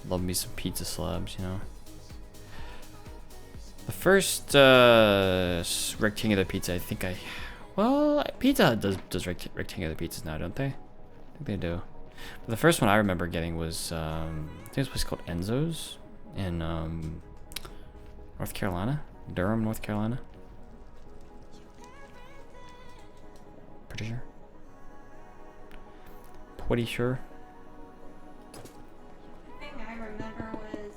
S2: Love me some pizza slabs, you know. The first rectangular pizza, I think well, Pizza Hut does rectangular pizzas now, don't they? I think they do. But the first one I remember getting was I think it's a place called Enzo's in North Carolina, Durham, North Carolina. Pretty sure. Pretty sure.
S3: The thing I remember was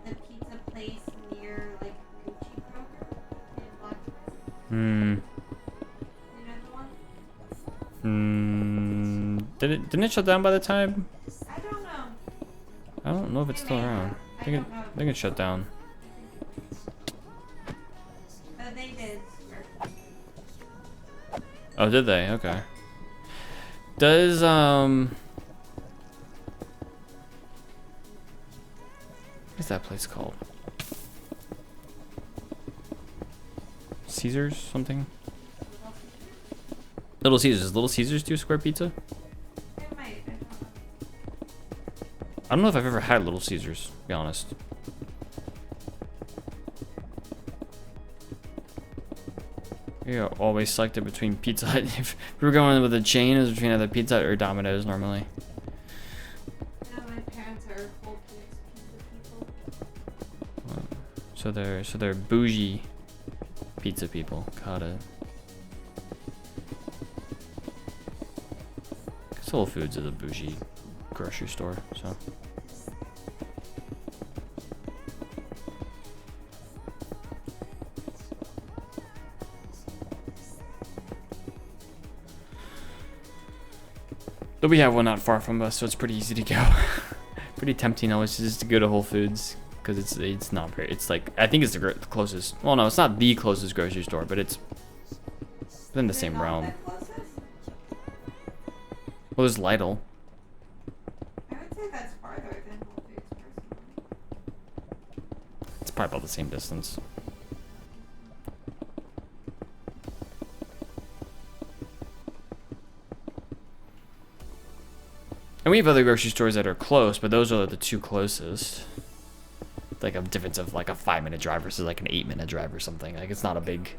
S3: the pizza place near like Gucci Kroger in Blacksburg. You know the one?
S2: Didn't it shut down by the time?
S3: I don't know.
S2: I don't know if it's still around. I think it shut down.
S3: They did.
S2: Oh, did they? Okay. Does What's that place called? Caesars something? Little Caesars. Does Little Caesars do square pizza?
S3: It might. I don't know.
S2: I don't know if I've ever had Little Caesars, to be honest. Yeah, always selected between Pizza Hut. If we were going with a chain, it was between either Pizza Hut or Domino's normally.
S3: Yeah, my parents are full pizza people.
S2: So they're bougie pizza people. Got it. 'Cause Whole Foods is a bougie grocery store, so. But we have one not far from us, so it's pretty easy to go. Pretty tempting always just to go to Whole Foods because it's not very. It's like I think it's the closest. Well, no, it's not the closest grocery store, but it's within the same realm.
S3: The closest?
S2: Well, there's Lidl.
S3: I would say that's farther than Whole Foods personally.
S2: It's probably about the same distance. And we have other grocery stores that are close, but those are the two closest. Like a difference of like a 5-minute drive versus like an 8-minute drive or something. Like it's not a big.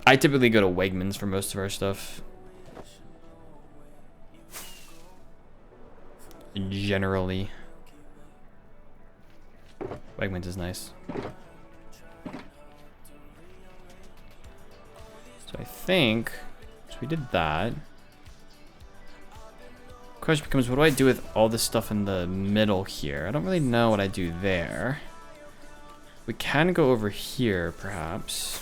S2: I typically go to Wegmans for most of our stuff. Generally. Wegmans is nice. So I think, so we did that. Question becomes, what do I do with all this stuff in the middle here? I don't really know what I do there. We can go over here, perhaps.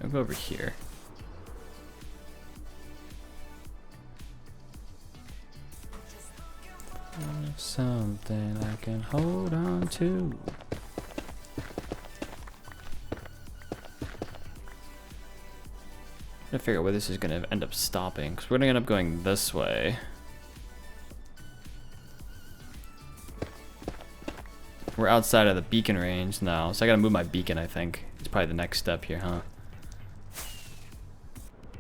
S2: I'll go over here. Something I can hold on to. I'm trying to figure out where this is going to end up stopping, because we're going to end up going this way. We're outside of the beacon range now, so I got to move my beacon, I think. It's probably the next step here, huh?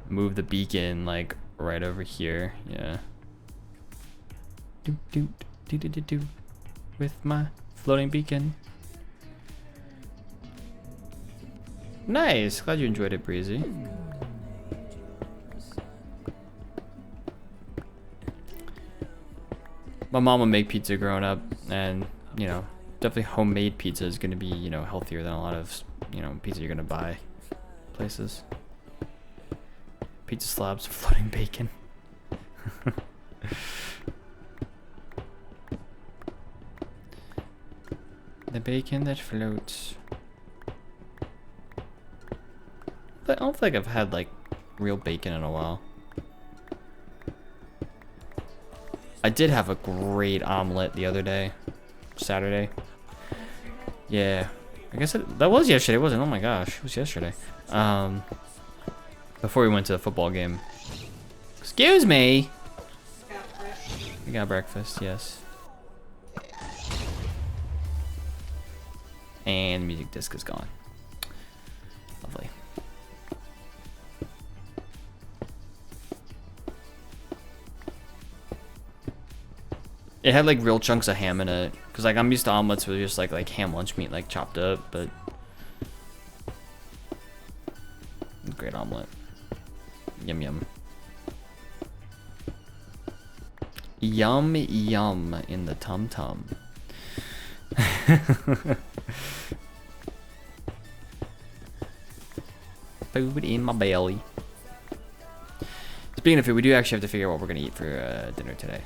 S2: Move the beacon, like, right over here, yeah. Do, do, do, do, do, do, with my floating beacon. Nice, glad you enjoyed it, Breezy. My mom would make pizza growing up, and you know, definitely homemade pizza is gonna be, you know, healthier than a lot of, you know, pizza you're gonna buy places. Pizza slabs, floating bacon. The bacon that floats. I don't think I've had like real bacon in a while. I did have a great omelet the other day, Saturday. Yeah, I guess that was yesterday, wasn't it? Oh my gosh, it was yesterday. Before we went to the football game. Excuse me. We got breakfast, yes. And the music disc is gone. Lovely. It had like real chunks of ham in it, cause like I'm used to omelets with just like ham lunch meat like chopped up, but great omelet. Yum yum. Yum yum in the tum tum. Food in my belly. Speaking of food, we do actually have to figure out what we're gonna eat for dinner today.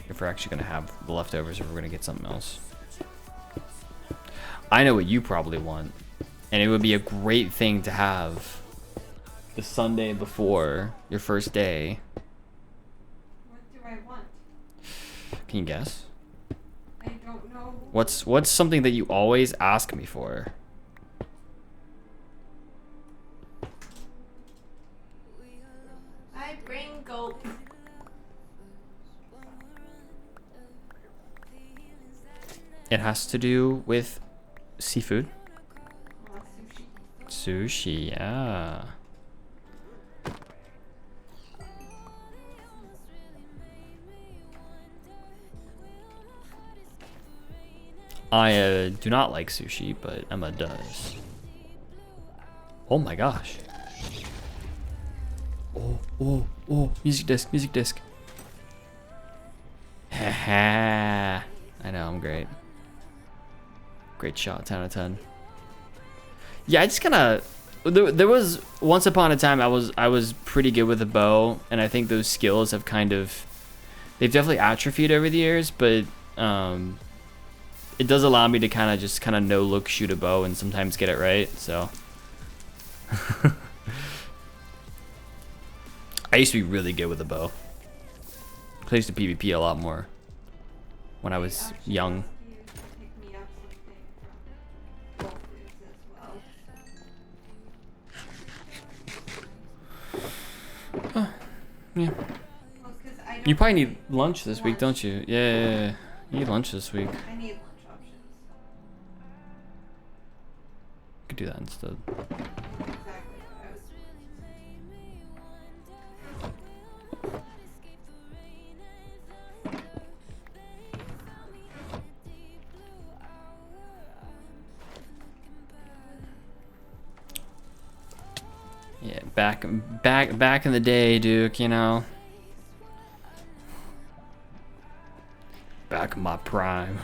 S2: If we're actually gonna have the leftovers, or if we're gonna get something else. I know what you probably want, and it would be a great thing to have the Sunday before your first day.
S3: What do I want?
S2: Can you guess?
S3: I don't know.
S2: What's something that you always ask me for?
S3: Drink, gulp.
S2: It has to do with seafood.
S3: Sushi.
S2: Sushi, yeah. I do not like sushi, but Emma does. Oh my gosh. Oh, music disc, music disc. Haha. I know, I'm great. Great shot, 10 out of 10. Yeah, I just kind of... There was... Once upon a time, I was pretty good with a bow, and I think those skills have kind of... They've definitely atrophied over the years, but... it does allow me to kind of no-look shoot a bow and sometimes get it right, so... I used to be really good with a bow. I used to PvP a lot more when I was young. Yeah. You probably need lunch this week, don't you? Yeah. You need lunch this week.
S3: I need lunch options.
S2: Could do that instead.
S3: Exactly what I was
S2: Yeah, back in the day, Duke, you know. Back in my prime.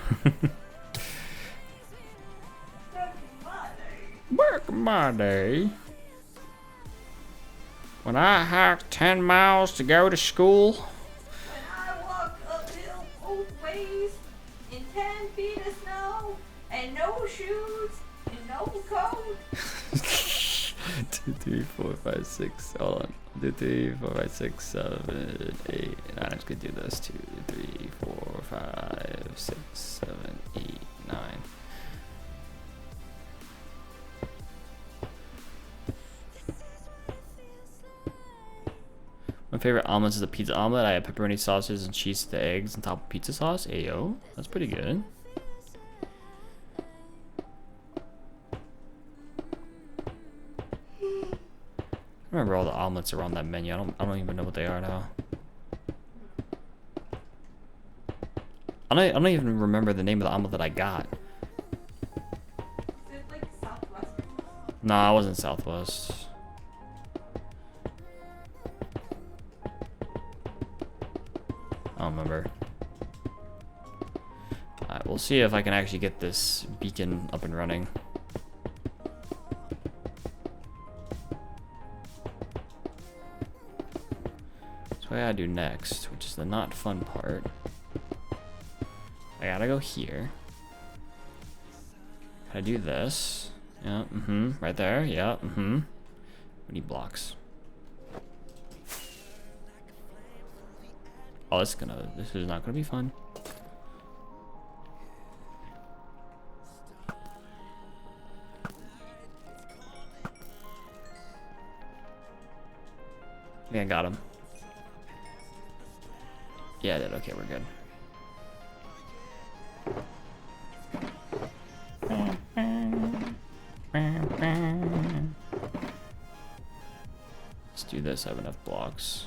S2: Back in my day. When I hiked 10 miles to go to school.
S3: When I walked uphill both ways in 10 feet of snow and no shoes and no coat.
S2: 2, 3, 4, 5, 6. Hold on. 2, 3, 4, 5, 6, 7, 8, 9. I'm just gonna do this. 2, 3, 4, 5, 6, 7, 8, 9. My favorite omelets is a pizza omelet. I have pepperoni sausages and cheese to the eggs on top of pizza sauce. Ayo, that's pretty good. I remember all the omelets around that menu. I don't even know what they are now. I don't even remember the name of the omelet that I got.
S3: Is it like Southwest?
S2: Nah, I wasn't Southwest. I don't remember. Alright, we'll see if I can actually get this beacon up and running. So what I gotta do next, which is the not fun part. I gotta go here. Gotta do this. Yeah, right there. Yeah, We need blocks. Oh, this is not gonna be fun. I think I got him. Yeah, I did. Okay, we're good. Let's do this. I have enough blocks.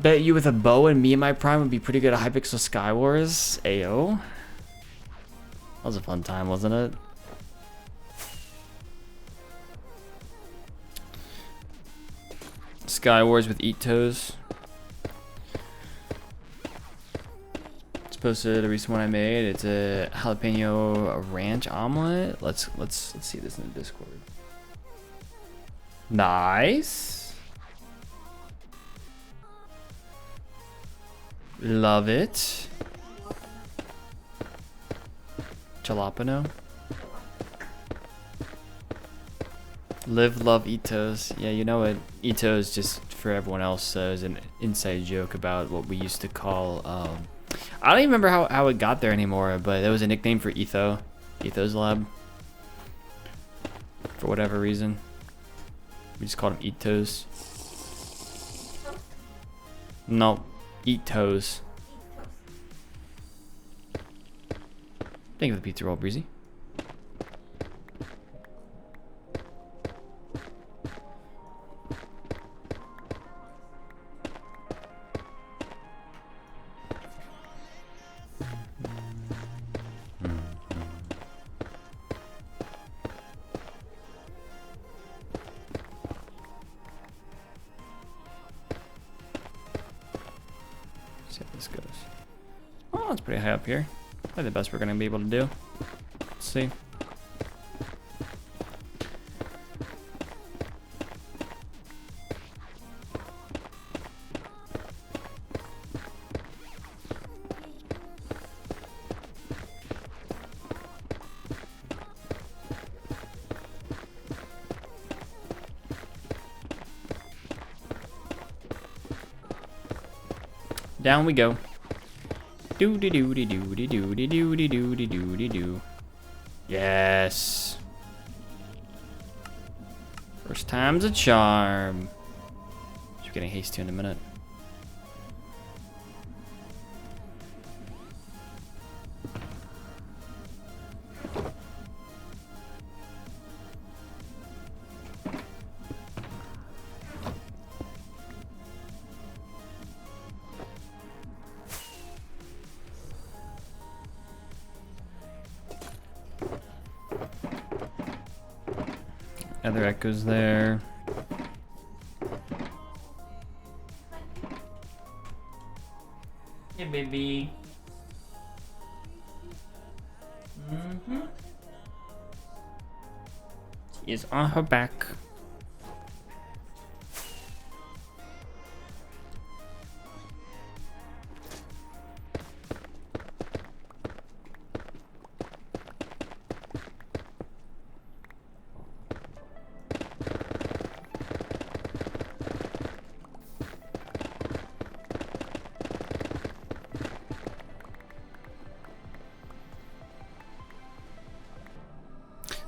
S2: Bet you with a bow and me and my prime would be pretty good at Hypixel Sky Wars. Ayo. That was a fun time, wasn't it? Sky Wars with Eat Toes. It's posted a recent one I made. It's a jalapeno ranch omelet. Let's see this in the Discord. Nice. Love it. Jalapeno. Live, love, eat toes. Yeah, you know what? Eat toes, just for everyone else, is an inside joke about what we used to call. I don't even remember how it got there anymore, but it was a nickname for Etho's Lab. For whatever reason. We just called them eat toes. No, eat toes. Thank you for the pizza roll, Breezy. See how this goes. Oh, it's pretty high up here. Probably the best we're gonna be able to do. Let's see. Down we go. Do do do do do do do do do do do do do. Yes. First time's a charm. Just getting hasty in a minute. Other echoes there. Hey, baby. She is on her back.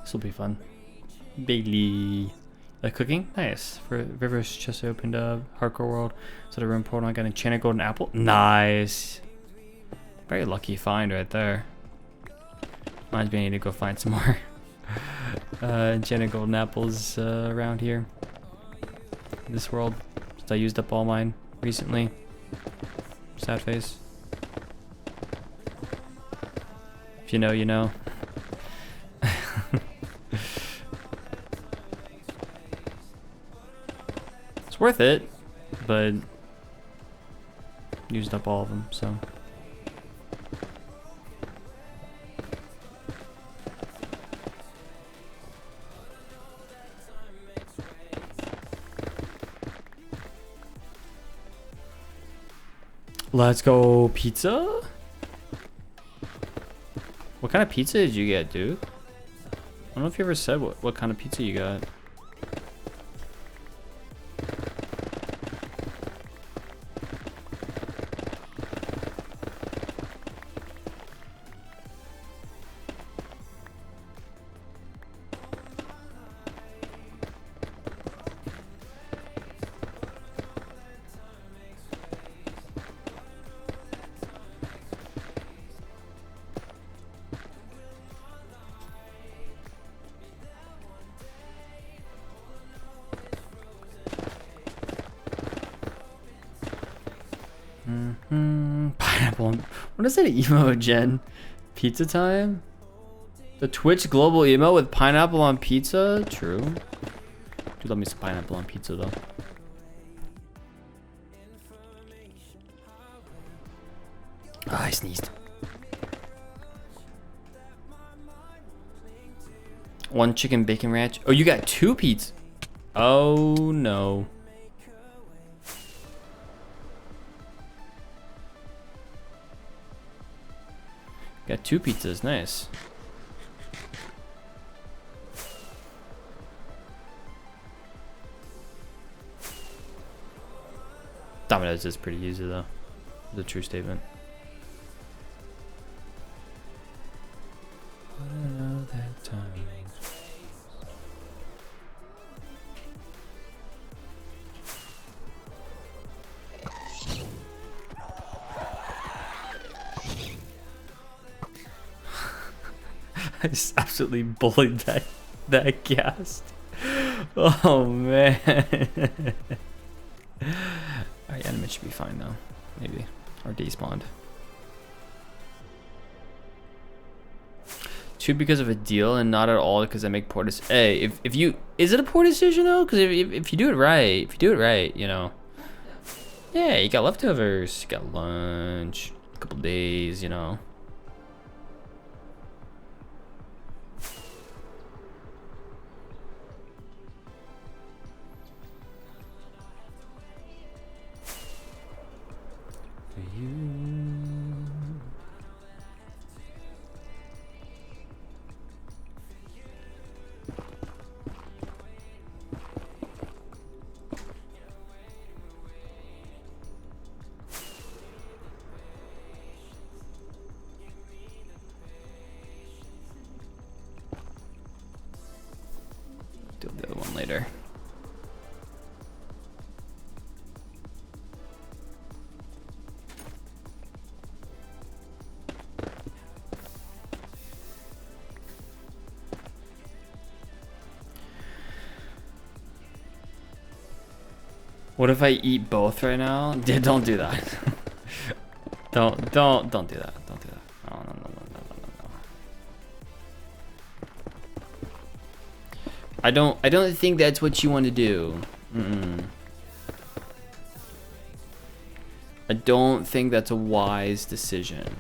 S2: This will be fun. Bailey. Cooking? Nice. For Rivers just opened a hardcore world. So the room portal, I got an enchanted golden apple. Nice. Very lucky find right there. Reminds me I need to go find some more enchanted golden apples around here. In this world. Since I used up all mine recently. Sad face. If you know, you know. It's worth it, but used up all of them, so. Let's go pizza? What kind of pizza did you get, dude? I don't know if you ever said what kind of pizza you got. Pineapple. What is that emo, Jen? Pizza time? The Twitch global emo with pineapple on pizza? True. Dude, love me some pineapple on pizza though. Ah, I sneezed. One chicken bacon ranch. Oh, you got two pizzas. Oh no. Got two pizzas, nice. Domino's is pretty easy though. It's a true statement. I don't know that time. I just absolutely bullied that ghast. Oh man. Alright, enemy should be fine though. Maybe. Or despawned. 2 because of a deal and not at all because I make poor decisions. Hey, if you, is it a poor decision though? Because if you do it right, you know. Yeah, you got leftovers, you got lunch, a couple days, you know. For you. Do the other one later. What if I eat both right now? Yeah, don't do that. don't do that. Don't do that. Oh, no. I don't think that's what you want to do. I don't think that's a wise decision.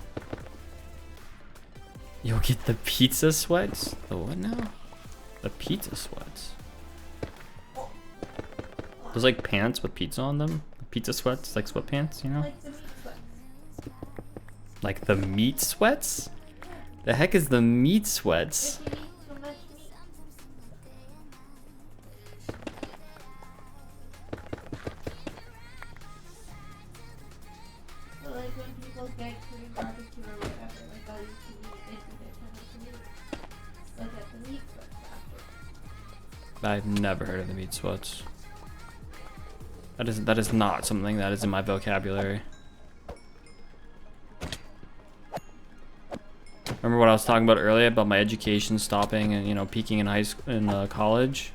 S2: You'll get the pizza sweats? The what now? The pizza sweats. Those like pants with pizza on them? Pizza sweats, like sweatpants, you know?
S3: Like the meat sweats.
S2: Like the meat sweats? The heck is the meat sweats?
S3: If you eat too much meat. So like when people get Korean barbecue or whatever, like all you can eat, they do their kind of meat. So get the meat sweats after.
S2: I've never heard of the meat sweats. That is not something that is in my vocabulary. Remember what I was talking about earlier about my education stopping and, you know, peaking in high school, in college?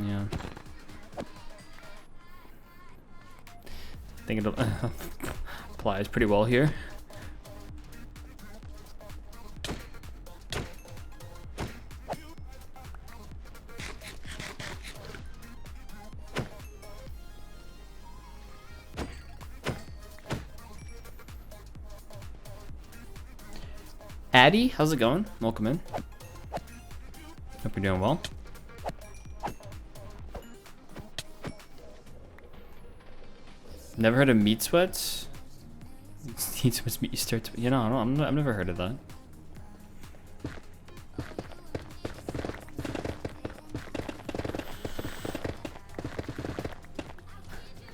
S2: Yeah. I think it applies pretty well here. Addy, how's it going? Welcome in. Hope you're doing well. Never heard of meat sweats? Meat sweats, meat you start to, you know, I've never heard of that.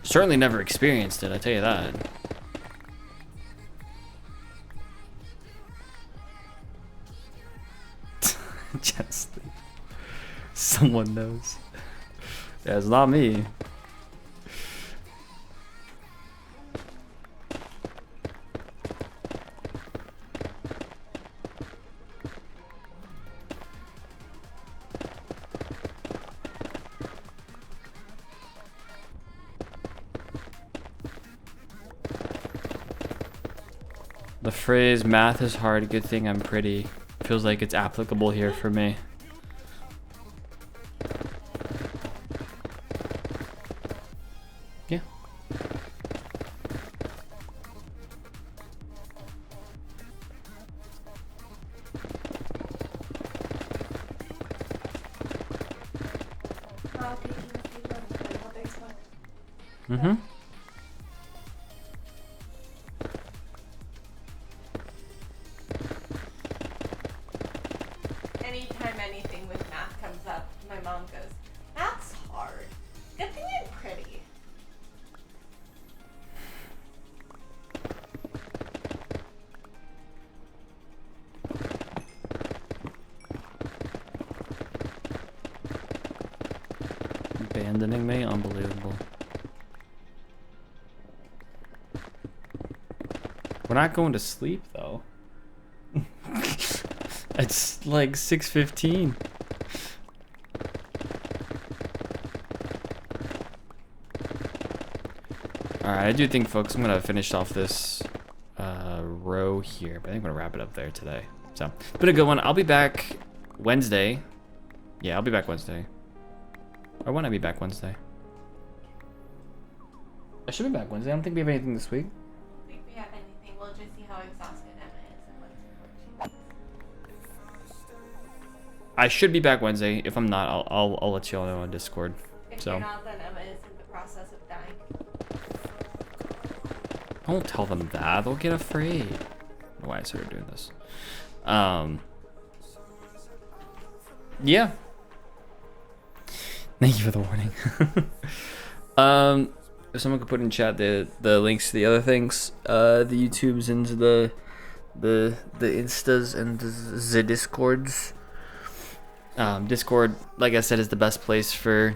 S2: Certainly never experienced it, I tell you that. Just someone knows. Yeah, it's not me. The phrase math is hard, good thing I'm pretty feels like it's applicable here for me. Yeah. Mm-hmm.
S3: Anytime anything with math comes up, my mom goes, "Math's hard. Good thing I'm pretty."
S2: Abandoning me? Unbelievable. We're not going to sleep though. It's like 6:15. Alright, I do think, folks, I'm gonna finish off this row here, but I think I'm gonna wrap it up there today. So, it's been a good one. I'll be back Wednesday. Yeah, I'll be back Wednesday. Or when I be back Wednesday? I should be back Wednesday. I don't think we have anything this week.
S3: I don't think we have anything. We'll just see how exhausted Emma is and what she needs.
S2: I should be back Wednesday. If I'm not, I'll let you all know on Discord.
S3: If
S2: So
S3: you're not, then Emma is in the process of dying.
S2: don't tell them that. They'll get afraid. I don't know why I started doing this. Yeah. Thank you for the warning. If someone could put in chat the links to the other things, the YouTubes and the Instas and the Discords. Discord, like I said, is the best place for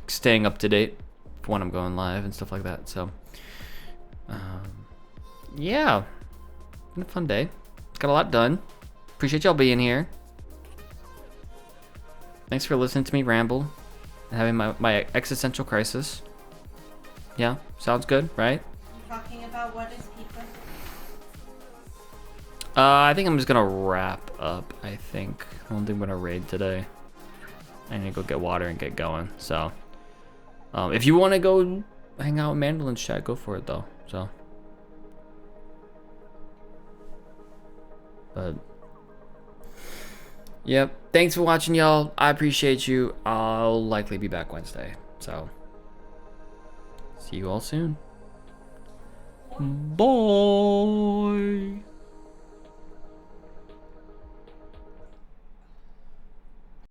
S2: staying up to date for when I'm going live and stuff like that. So, yeah, been a fun day. Got a lot done. Appreciate y'all being here. Thanks for listening to me ramble and having my existential crisis. Yeah, sounds good, right?
S3: You talking about what is pizza?
S2: I think I'm just gonna wrap up. I don't think I'm gonna raid today. I need to go get water and get going. So, if you want to go hang out with Mandalin's chat, go for it though. So, but yep. Thanks for watching, y'all. I appreciate you. I'll likely be back Wednesday. So, see you all soon. Bye.